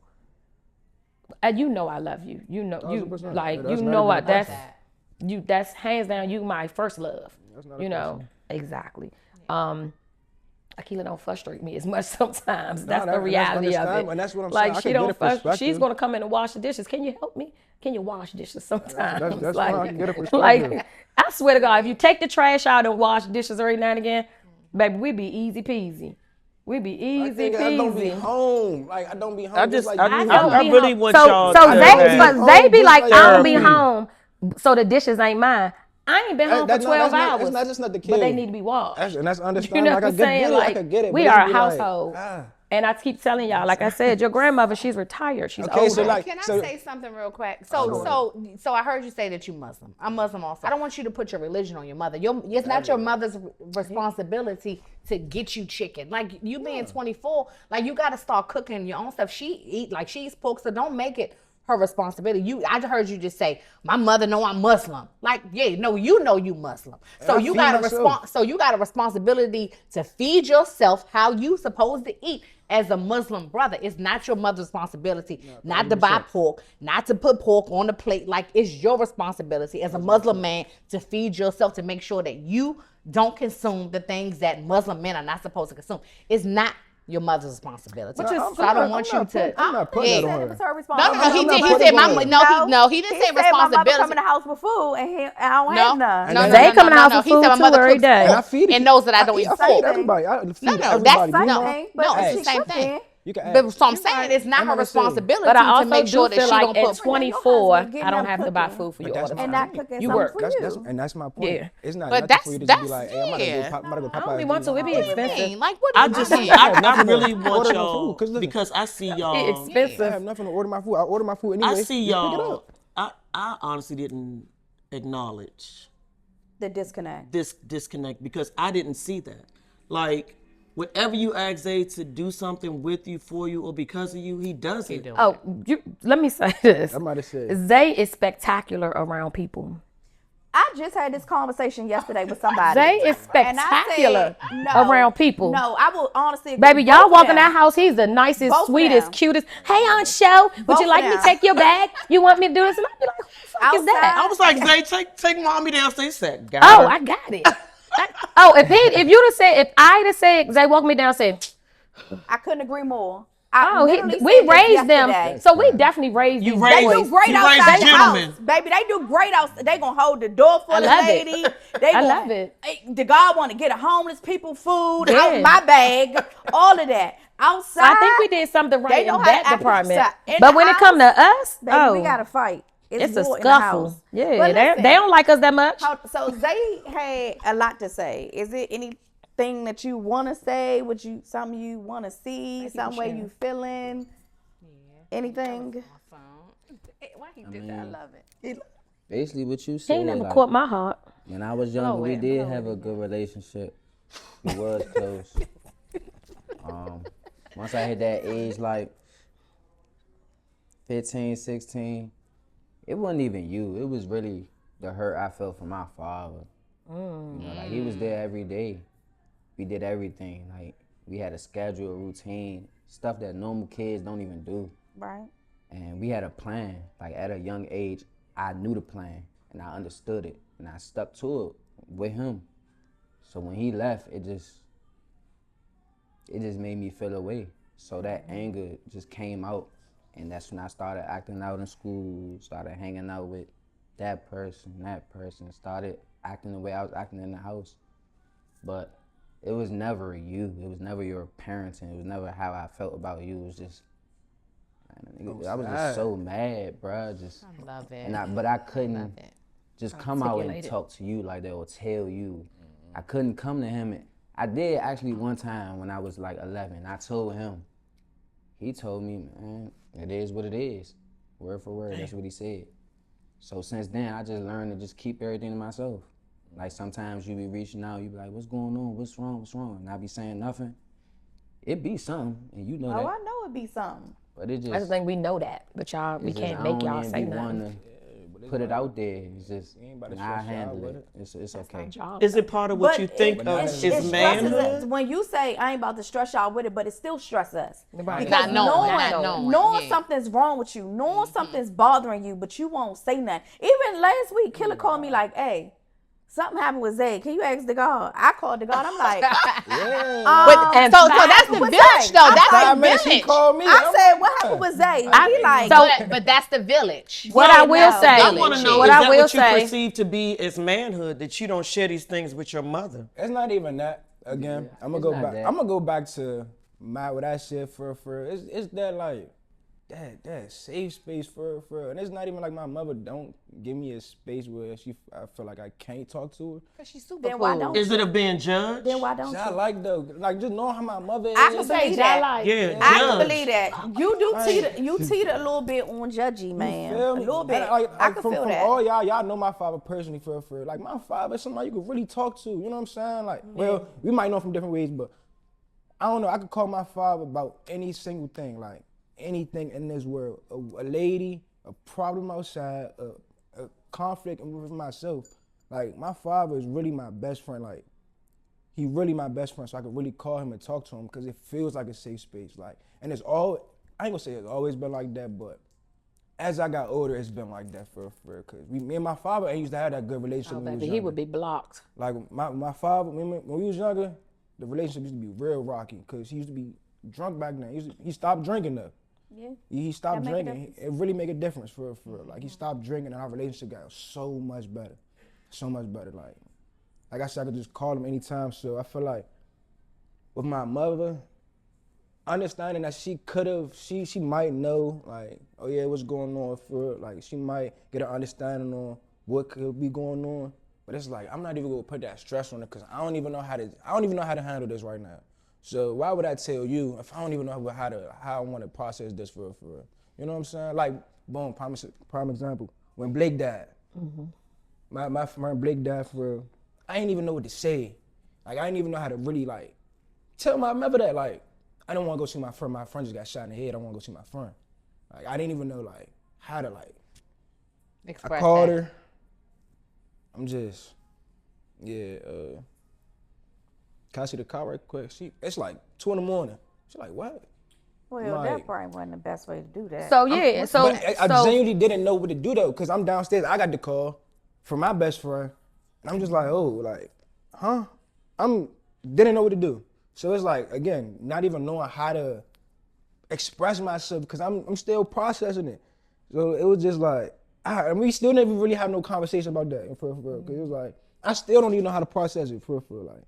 And you know I love you. You know you 100%. like Yeah, you know I, that's hands down you my first love. You know exactly. Akila don't frustrate me as much sometimes. That's the reality of it. And that's what I'm like saying. she don't frustrate. She's gonna come in and wash the dishes. Can you help me? Can you wash dishes sometimes? That's like, fine. I can get a perspective. like I swear to God, if you take the trash out and wash dishes every now and again, baby, we be easy peasy. We be easy peasy. I don't be home. Like, I don't be home. I really want y'all so to they be like, I don't be home, so the dishes ain't mine. I ain't been home for 12 hours. That's not the kid. But they need to be washed. And that's understandable. You know what I'm saying? I can get it. We are a household. And I keep telling y'all, like I said, your grandmother, she's retired. She's older. So can I say something real quick? So I heard you say that you Muslim. I'm Muslim also. I don't want you to put your religion on your mother. It's not your mother's responsibility to get you chicken. Like, you being 24, like, you got to start cooking your own stuff. She eats pork, so don't make it her responsibility. I heard you just say, my mother know I'm Muslim. Like, yeah, no, you know you Muslim. So you got a responsibility to feed yourself how you supposed to eat as a Muslim brother. It's not your mother's responsibility not to buy pork, not to put pork on the plate. Like, it's your responsibility as a Muslim man to feed yourself, to make sure that you don't consume the things that Muslim men are not supposed to consume. It's not your mother's responsibility. So I don't want you to. I'm not putting that on her. It was her responsibility. No, he did. He said, he didn't say responsibility. My mother come in the house with food and I don't have none. No, they come in the house with food too every day. And I feed it. And knows that I don't eat pork. Everybody. That's the it's the same thing. But so I'm saying it's not her responsibility but I also to make sure that she don't put 24. I don't have to buy food for you all the time. And not cooking you work. And that's my point. Yeah. It's not but for you to just be like, hey, I'm gonna go Popeye. I don't really want to. It be expensive. Like, what I really want y'all, because I see y'all. It's expensive. I have nothing to order my food. I order my food anyway. I see y'all. I honestly didn't acknowledge the disconnect. This disconnect because I didn't see that. Like, whenever you ask Zay to do something with you, for you, or because of you, he does it. Let me say this. I might have said Zay is spectacular around people. I just had this conversation yesterday with somebody. Zay is spectacular around people. No, I will honestly agree. Baby, y'all walk in that house, he's the nicest, sweetest, cutest. Hey, Aunt Show, would you like me to take your bag? You want me to do this? And I'd be like, who the fuck is that? I was like, Zay, take mommy downstairs. I got it. If I'd have said, Zay, walk me downstairs. I couldn't agree more. We raised them, so we definitely raised these boys. They do great outside the gentlemen. house, baby. They do great outside. They gonna hold the door for the lady. I love it. The God want to get a homeless people food out my bag, all of that. Outside, I think we did something right in that department. But when it come to us, baby, we gotta fight. It's a scuffle. Yeah, they don't like us that much. So Zay had a lot to say. Is it anything that you want to say? Something you want to see? Some way you feeling? Yeah. Anything? Why he did that? I love it. Basically, what you said. He never caught my heart. When I was younger, we did have a good relationship. We was close. Once I hit that age, like 15, 16, it wasn't even you. It was really the hurt I felt from my father. You know, like, he was there every day. We did everything. Like, we had a schedule, a routine, stuff that normal kids don't even do. Right. And we had a plan. Like, at a young age, I knew the plan and I understood it and I stuck to it with him. So when he left, it just made me feel away. So that anger just came out And that's when I started acting out in school, started hanging out with that person, started acting the way I was acting in the house. But it was never you. It was never your parenting. It was never how I felt about you. It was just, I was just so mad, bro. I love it. But I couldn't just come out and talk to you like they will tell you. I couldn't come to him. I did actually one time when I was like 11. I told him. He told me, man, it is what it is. Word for word, that's what he said. So since then, I just learned to just keep everything to myself. Like sometimes you be reaching out, you be like, what's going on? What's wrong? And I be saying nothing. It be something, and you know that. Oh, I know it be something. But it just. I just think we know that, but we can't make y'all say nothing. Put it out there. It's just, I handle it. It's okay. Is it part of what you think of is manhood? When you say, I ain't about to stress y'all with it, but it still stress us. Right. Because knowing something's wrong with you, knowing something's bothering you, but you won't say nothing. Even last week, Killer called me like, hey, something happened with Zay. Can you ask the God? I called the God. I'm like, so that's the village, though. That's the village. She called me. I said, what happened with Zay? But that's the village. What I will say, I want to know, is that what you perceive to be as manhood, that you don't share these things with your mother? It's not even that. Again, I'm gonna go back. I'm gonna go back to what I said for. It's that like that safe space for, and it's not even like my mother don't give me a space where I feel like I can't talk to her. Cause she's super Then why don't Is it of being judged? Then why don't I you? like though, like just knowing how my mother is. I can believe that. Yeah, I can believe that. You do teeter a little bit on judgy, man. You feel me? A little bit. I can feel feel from that. all y'all know my father personally for like my father is somebody you could really talk to. You know what I'm saying? Like, well, we might know from different ways, but I don't know. I could call my father about any single thing, like anything in this world. A lady, a problem outside, a conflict with myself. Like, my father is really my best friend. Like, he really my best friend, so I could really call him and talk to him because it feels like a safe space. Like, and I ain't gonna say it's always been like that, but as I got older, it's been like that for because me and my father ain't used to have that good relationship when we was younger. He would be blocked. Like, my father, when we was younger, the relationship used to be real rocky because he used to be drunk back then. He stopped drinking though. Yeah. He stopped drinking. It really made a difference for like he stopped drinking and our relationship got so much better. So much better. Like I said, I could just call him anytime. So I feel like with my mother, understanding that she might know like, oh yeah, what's going on for her. Like she might get an understanding on what could be going on. But it's like I'm not even gonna put that stress on it because I don't even know how to handle this right now. So why would I tell you if I don't even know how I want to process this for real? You know what I'm saying? Like, boom, prime example. When Blake died, my friend Blake died for real. I ain't even know what to say. Like, I didn't even know how to really like tell my mother that like I don't want to go see my friend. My friend just got shot in the head. I want to go see my friend. Like, I didn't even know like how to like. Express I called that. her. I'm just, can I see the car right quick? It's like 2 a.m. She's like, what? Well, that probably wasn't the best way to do that. So yeah, But I genuinely didn't know what to do though, cause I'm downstairs. I got the call from my best friend, and I'm just like, oh, like, huh? Didn't know what to do. So it's like, again, not even knowing how to express myself, because I'm still processing it. So it was just like, and we still never really have no conversation about that, for real. Cause it was like, I still don't even know how to process it, for real. Like,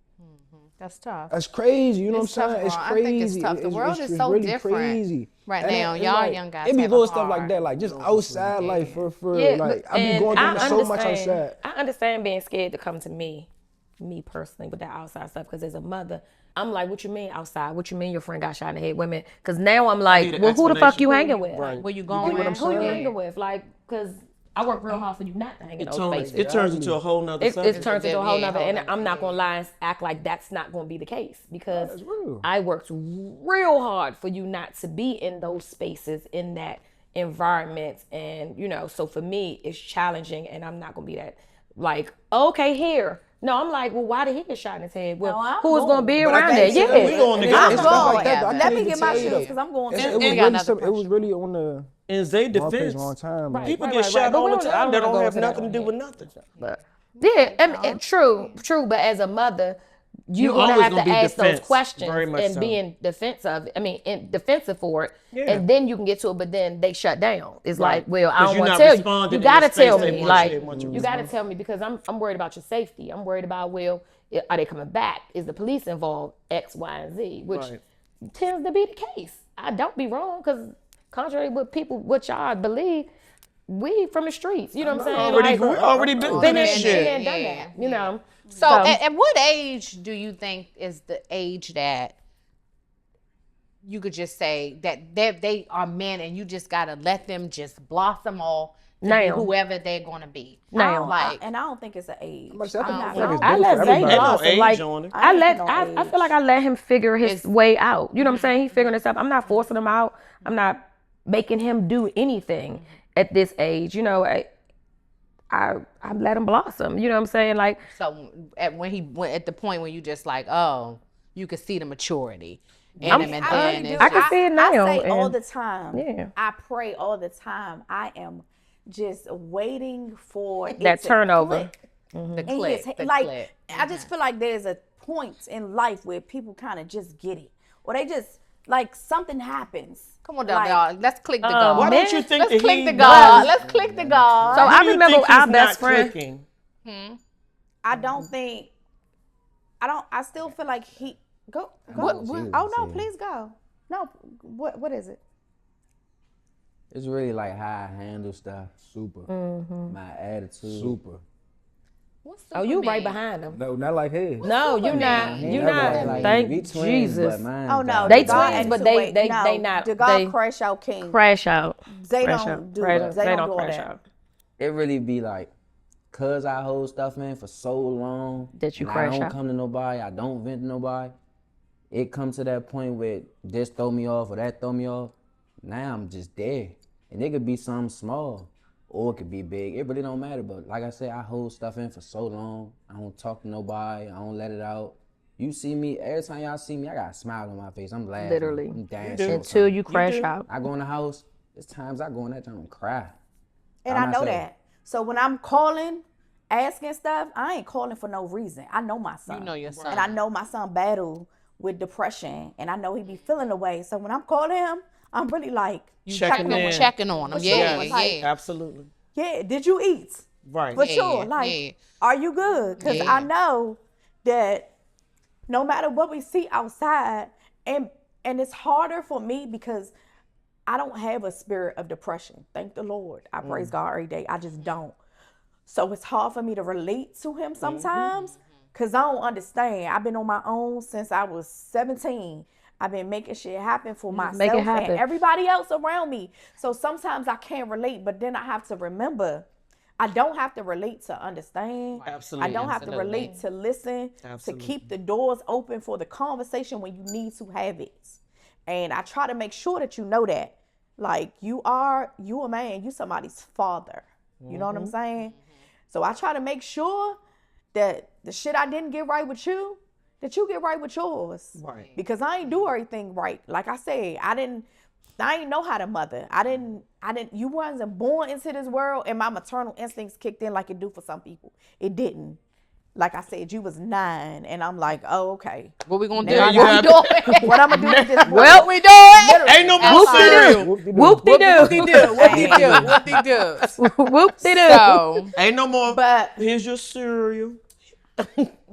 That's tough. that's crazy, you know what I'm saying? It's crazy. I think it's tough. The world is so really different crazy. right And now. it's Y'all like, young guys it be have little it stuff like hard. that, like just outside life, for Yeah, like I be and going through so much outside. I understand being scared to come to me personally, with that outside stuff. Because as a mother, I'm like, what you mean outside? What you mean your friend got shot in the head? Women, because now I'm like, well, who the fuck you hanging with? Right. Where you going with? Who you hanging with? Like, because I work real hard for you not to hang in those spaces. It turns into a whole nother It subject. turns into a whole nother, and I'm not gonna lie and act like that's not gonna be the case, because I worked real hard for you not to be in those spaces, in that environment, and so for me it's challenging, and I'm not gonna be that like, okay, here. No, I'm like, well, why did he get shot in his head? Well, who's gonna be around there? Yeah, we going together. It's stuff like that, Let me get my shoes because I'm going to. It was really on the In Zay's wrong place, defense, wrong time. like. people get shot all the time that don't have nothing to do with nothing. But yeah, true. But as a mother, you're going to always have gonna to be ask those defense, questions very much and so. be in defensive for it. Yeah. And then you can get to it, but then they shut down. It's like, well, I don't want to tell you. You got to tell me. Like, you got to tell me because I'm worried about your safety. I'm worried about, well, are they coming back? Is the police involved? X, Y, and Z, which tends to be the case. I don't be wrong because contrary to what y'all believe, we from the streets. You know what I'm saying? We already been through this shit. Done that, you know. So at what age do you think is the age that you could just say that they are men and you just gotta let them just blossom all to be whoever they're gonna be? And I don't think it's an age. I let Zay blossom. Like I feel like I let him figure his way out. You know what I'm saying? He figuring this out. I'm not forcing him out. I'm not making him do anything at this age. You know, I let him blossom. You know what I'm saying? Like, so when he went at the point when you just like, oh, you could see the maturity in him, and I can see it now. I say all the time. Yeah. I pray all the time. I am just waiting for that turnover. The click. I just feel like there's a point in life where people kind of just get it, or they just like something happens. Come on, y'all. Let's click the God. Why don't you think Let's click the God. Let's click the God. So I remember our best friend. I don't think. I still feel like he go. Oh no, please go. No, what is it? It's really like how I handle stuff. Super. My attitude. Super. Oh, you right behind them. No, not like his. No, you're not. You're not. Like, thank Jesus. Oh no, they twins, but they not. The God crash out king. Crash out. They don't do it. They don't crash out. It really be like, cause I hold stuff in for so long that you crash out. I don't come to nobody. I don't vent to nobody. It comes to that point where this throw me off or that throw me off. Now I'm just there, and it could be something small. Or it could be big. It really don't matter. But like I said, I hold stuff in for so long. I don't talk to nobody. I don't let it out. You see me, every time y'all see me, I got a smile on my face. I'm laughing. Literally. I'm dancing. Until you crash out. I go in the house, there's times I go in that time and cry. And I know that. So when I'm calling, asking stuff, I ain't calling for no reason. I know my son. You know your son. And I know my son battle with depression. And I know he be feeling the way. So when I'm calling him, I'm really like checking on him. Yeah. Absolutely. Yeah, did you eat? Right. For sure. Like, are you good? Because I know that no matter what we see outside, and it's harder for me because I don't have a spirit of depression. Thank the Lord. I praise God every day. I just don't. So it's hard for me to relate to him sometimes because I don't understand. I've been on my own since I was 17. I've been making shit happen for myself and everybody else around me. So sometimes I can't relate, but then I have to remember, I don't have to relate to understand. Absolutely. I don't have to relate to listen, to keep the doors open for the conversation when you need to have it. And I try to make sure that you know that. Like, you a man, you somebody's father. You know what I'm saying? So I try to make sure that the shit I didn't get right with you, that you get right with yours. Right. Because I ain't do everything right. Like I said, I ain't know how to mother. You wasn't born into this world and my maternal instincts kicked in like it do for some people. It didn't. Like I said, you was 9 and I'm like, oh, okay. What we gonna do? What we doing? What I'm gonna do with this boy? Well, we doing? Ain't no more cereal. Whoop-de-doo. Whoop-de-doo. So, ain't no more. But here's your cereal.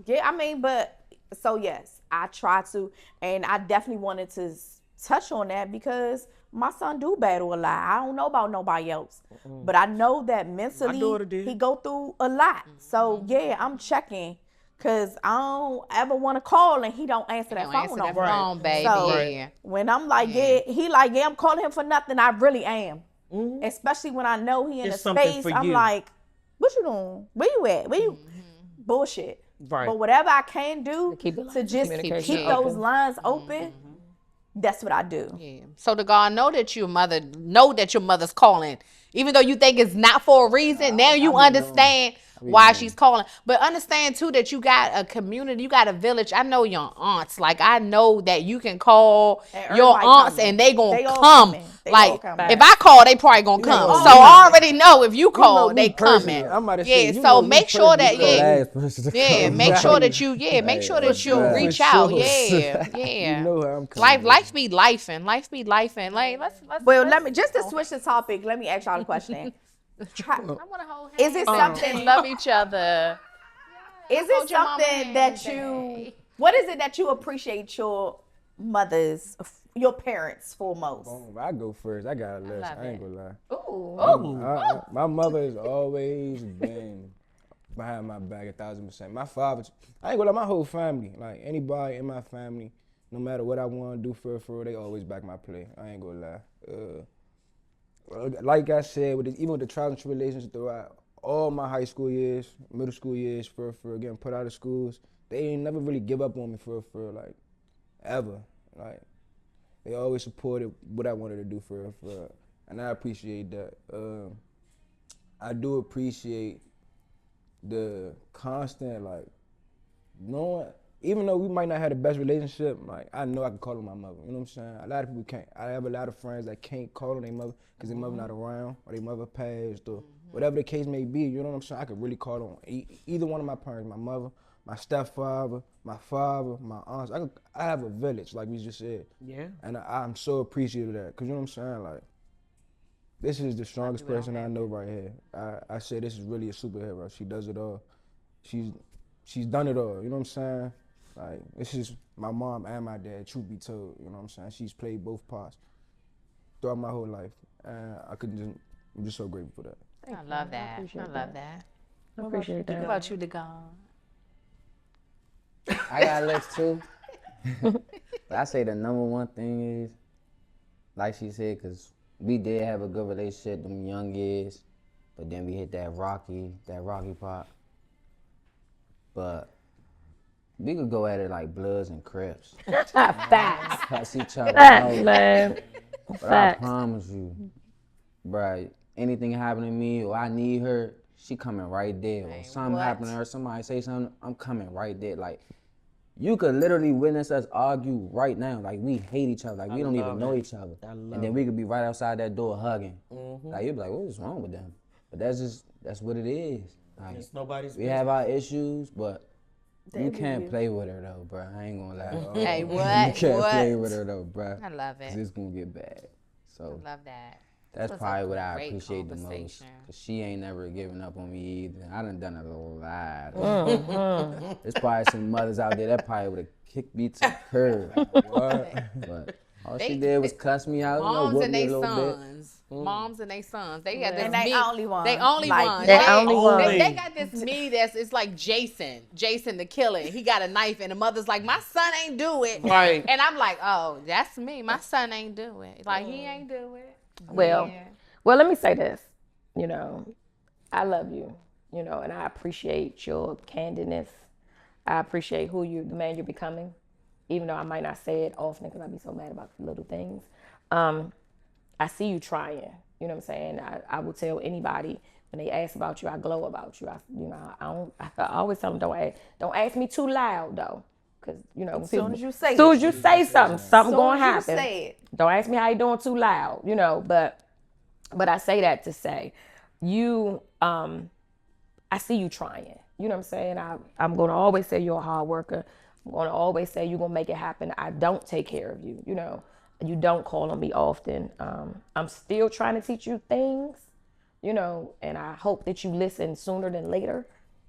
Yeah, I mean, but so yes, I try to, and I definitely wanted to touch on that because my son do battle a lot. I don't know about nobody else, but I know that mentally he go through a lot. So yeah, I'm checking because I don't ever want to call and he don't answer that phone no more. Baby. So when I'm like, he like, I'm calling him for nothing. I really am, especially when I know he in a space. I'm like, what you doing? Where you at? Where you? Bullshit. Right. But whatever I can do to just keep those lines open, that's what I do. Yeah. So the God know that your mother's calling. Even though you think it's not for a reason, now you understand why she's calling. But understand too that you got a community, you got a village. I know your aunts. Like I know that you can call your aunts and they gonna come. Like if I call, they probably gonna come. So I already know if you call, they coming. Yeah. So make sure that make sure that you make sure that you reach out. Yeah. Life be lifing. Like let's. Well, let me just to switch the topic. Let me ask y'all a question. I want to hold hands. Is it something? Love each other. Is it something that you? What is it that you appreciate your mothers, your parents foremost? I go first. I got a list. I ain't gonna lie. Ooh. My mother has always been behind my back 1,000%. My father, I ain't gonna lie, my whole family, like anybody in my family, no matter what I want to do for they always back my play. I ain't gonna lie. Like I said, even with the trials and tribulations throughout all my high school years, middle school years, for getting put out of schools, they ain't never really give up on me for like ever. Like they always supported what I wanted to do for and I appreciate that. I do appreciate the constant like knowing. Even though we might not have the best relationship, like I know I can call on my mother. You know what I'm saying? A lot of people can't. I have a lot of friends that can't call on their mother because their mother not around or their mother passed or whatever the case may be. You know what I'm saying? I could really call on either one of my parents, my mother, my stepfather, my father, my aunts. I have a village, like we just said. Yeah. And I'm so appreciative of that because you know what I'm saying? Like this is the strongest person I know right here. I say this is really a superhero. She does it all. She's done it all. You know what I'm saying? Like, this is my mom and my dad, truth be told, you know what I'm saying? She's played both parts throughout my whole life. And I'm just so grateful for that. I love that. I love that. I appreciate that. What about you, DeGon? I got a list too. But I say the number one thing is, like she said, because we did have a good relationship them young years, but then we hit that rocky part. But we could go at it like Bloods and Crips. Facts. Cuss each other Facts, out. man. But Facts. I promise you, bruh, anything happen to me or I need her, she coming right there. Or something happen to her, somebody say something, I'm coming right there. Like, you could literally witness us argue right now. Like, we hate each other. Like, we don't even know each other. And then we could be right outside that door hugging. Like, you'd be like, what is wrong with them? But that's what it is. Like, it's nobody's we have our issues, but you can't play with her though, bro. I ain't gonna lie. Hey, what? You can't play with her though, bro. I love it. 'Cause it's gonna get bad. So I love that. that's probably what I appreciate the most. Cause she ain't never given up on me either. I done a lot. There's probably some mothers out there that probably would have kicked me to the curb. But all she did was cuss me out, moms and they sons. Moms and they sons. They got this and they only one. They only like, one. They only one. They got this me it's like Jason the killer. He got a knife and the mother's like, my son ain't do it. Right. And I'm like, oh, that's me. My son ain't do it. Like he ain't do it. Well, let me say this. You know, I love you. You know, and I appreciate your candidness. I appreciate the man you're becoming. Even though I might not say it often because I be so mad about the little things. I see you trying, you know what I'm saying? I will tell anybody when they ask about you, I glow about you. I always tell them, don't ask me too loud though. Cause you know, as soon as you say something gonna happen. Say it. Don't ask me how you doing too loud, you know, but I say that to say you, I see you trying, you know what I'm saying? I'm gonna always say you're a hard worker. I'm gonna always say you're gonna make it happen. I don't take care of you, you know. You don't call on me often. I'm still trying to teach you things, you know, and I hope that you listen sooner than later.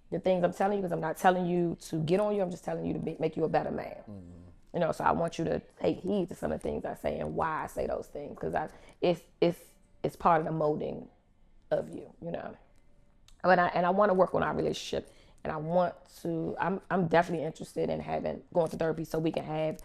The things I'm telling you, because I'm not telling you to get on you. I'm just telling you to make you a better man. You know, so I want you to take heed to some of the things I say and why I say those things, because it's part of the molding of you, you know. But I want to work on our relationship, and I'm definitely interested in going to therapy so we can have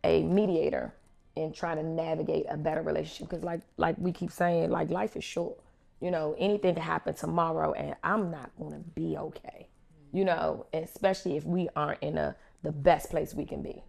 a mediator and trying to navigate a better relationship, because like we keep saying, like, life is short, you know. Anything can happen tomorrow and I'm not going to be okay, you know, especially if we aren't in the best place we can be,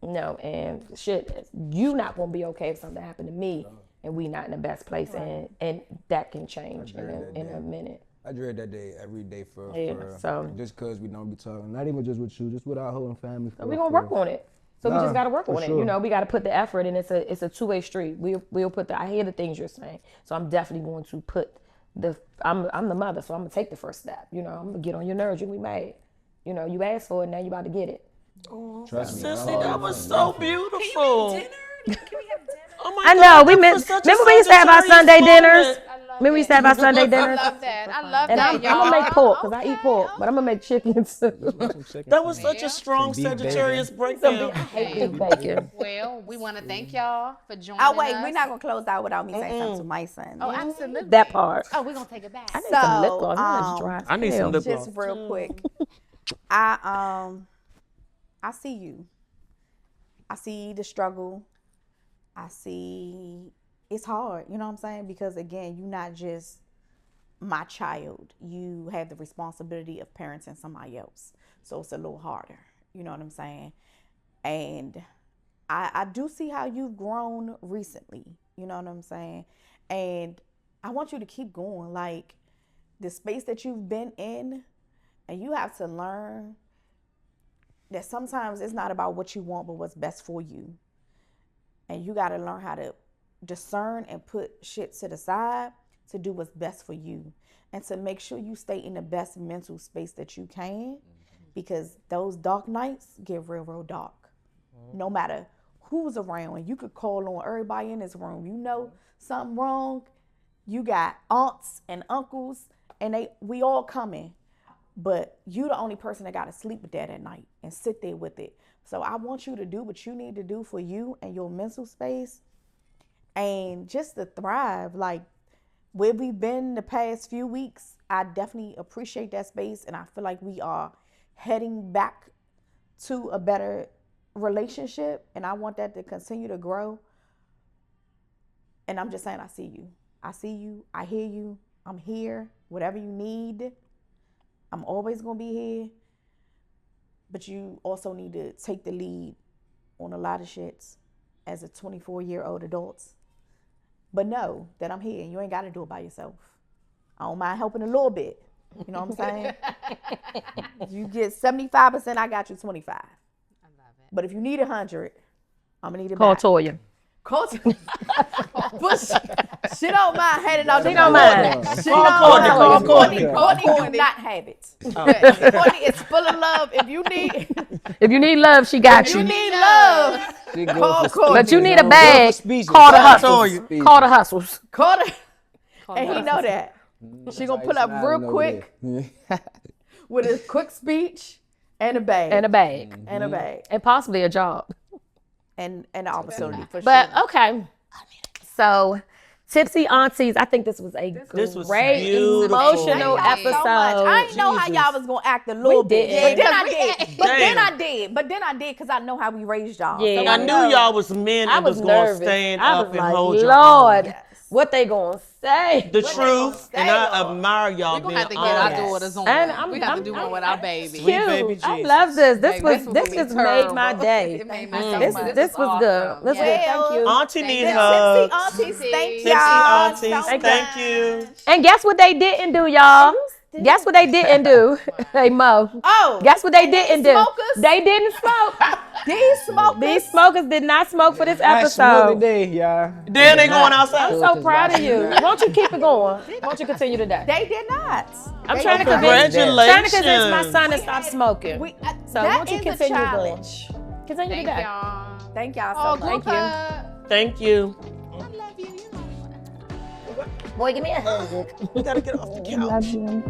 you know. And shit, you not going to be okay if something happened to me and we not in the best place, and that can change in a minute. I dread that day every day for so just cause we don't be talking. Not even just with you, just with our whole family. We're gonna work on it. So we just gotta work on it. You know, we gotta put the effort, and it's a two-way street. We'll put I hear the things you're saying, so I'm definitely going to put I'm the mother, so I'm gonna take the first step. You know, I'm gonna get on your nerves. You be mad. You know, you asked for it, now you about to get it. Oh, Sissy, that was so beautiful. Can we have dinner? Oh my I God, know. remember We used to have our Sunday dinners. Remember we used to have our Sunday dinners. I love that. I love And that, I'm y'all. gonna make pork because I eat pork, but I'm gonna make chicken too. That was such a strong Sagittarius breakdown. I hate beef bacon. Well, we want to thank y'all for joining Oh wait, us. we're not gonna close out without me saying something to my son. Oh, absolutely. That part. Oh, we're gonna take it back. I need some lip gloss. I need some lip gloss. Just real quick. I see you. I see the struggle. I see it's hard, you know what I'm saying? Because again, you're not just my child. You have the responsibility of parenting somebody else. So it's a little harder, you know what I'm saying? And I do see how you've grown recently, you know what I'm saying? And I want you to keep going. Like the space that you've been in, and you have to learn that sometimes it's not about what you want, but what's best for you. And you got to learn how to discern and put shit to the side to do what's best for you. And to make sure you stay in the best mental space that you can. Because those dark nights get real, real dark. No matter who's around. And you could call on everybody in this room. You know something wrong. You got aunts and uncles. And we all coming. But you the only person that got to sleep with that at night and sit there with it. So I want you to do what you need to do for you and your mental space and just to thrive. Like where we've been the past few weeks, I definitely appreciate that space. And I feel like we are heading back to a better relationship. And I want that to continue to grow. And I'm just saying, I see you. I see you. I hear you. I'm here. Whatever you need. I'm always going to be here, but you also need to take the lead on a lot of shits as a 24-year-old adult. But know that I'm here and you ain't got to do it by yourself. I don't mind helping a little bit. You know what I'm saying? You get 75%, I got you 25. I love it. But if you need 100, I'm going to need it Call back. Toya. She don't mind handing out. She don't mind. She don't mind. Courtney do not have it. Courtney is full of love. If you need love, she got you. You need love. Call Courtney. But you need a bag. Call the hustles. Call the hustles. And he know that. She gonna pull up real quick with a quick speech and a bag. And possibly a job. And an opportunity for sure. But okay, so Tipsy Aunties, I think this was a great emotional episode. So I didn't know how y'all was gonna act a little bit. Did. But then I did because I know how we raised y'all. Yeah. And I knew y'all was men and was gonna stand up and hold your Lord, own. what they gonna say? The truth, and I admire y'all being honest. We're gonna have to get our daughters on. We have to do one with our baby. Sweet baby Jesus. I love this. This Baby, just made my day. It made my day. This was good. This was good. Thank you. Auntie need hugs. Aunties, thank Tipsy y'all. Aunties, thank you. And guess what they didn't do, y'all? Guess what they didn't do? Hey, Mo. Oh. Guess what they didn't do? Smokers? They didn't smoke. These smokers did not smoke for this episode. Today, y'all. Then they going outside. I'm so proud of you. Won't you keep it going? Won't you continue today? They did not. I'm trying to convince my son to stop smoking. So won't you continue going? Continue Thank today. y'all. Thank y'all so much. Thank you. I love you. Boy, give me a hug. We gotta get off the couch. I love you.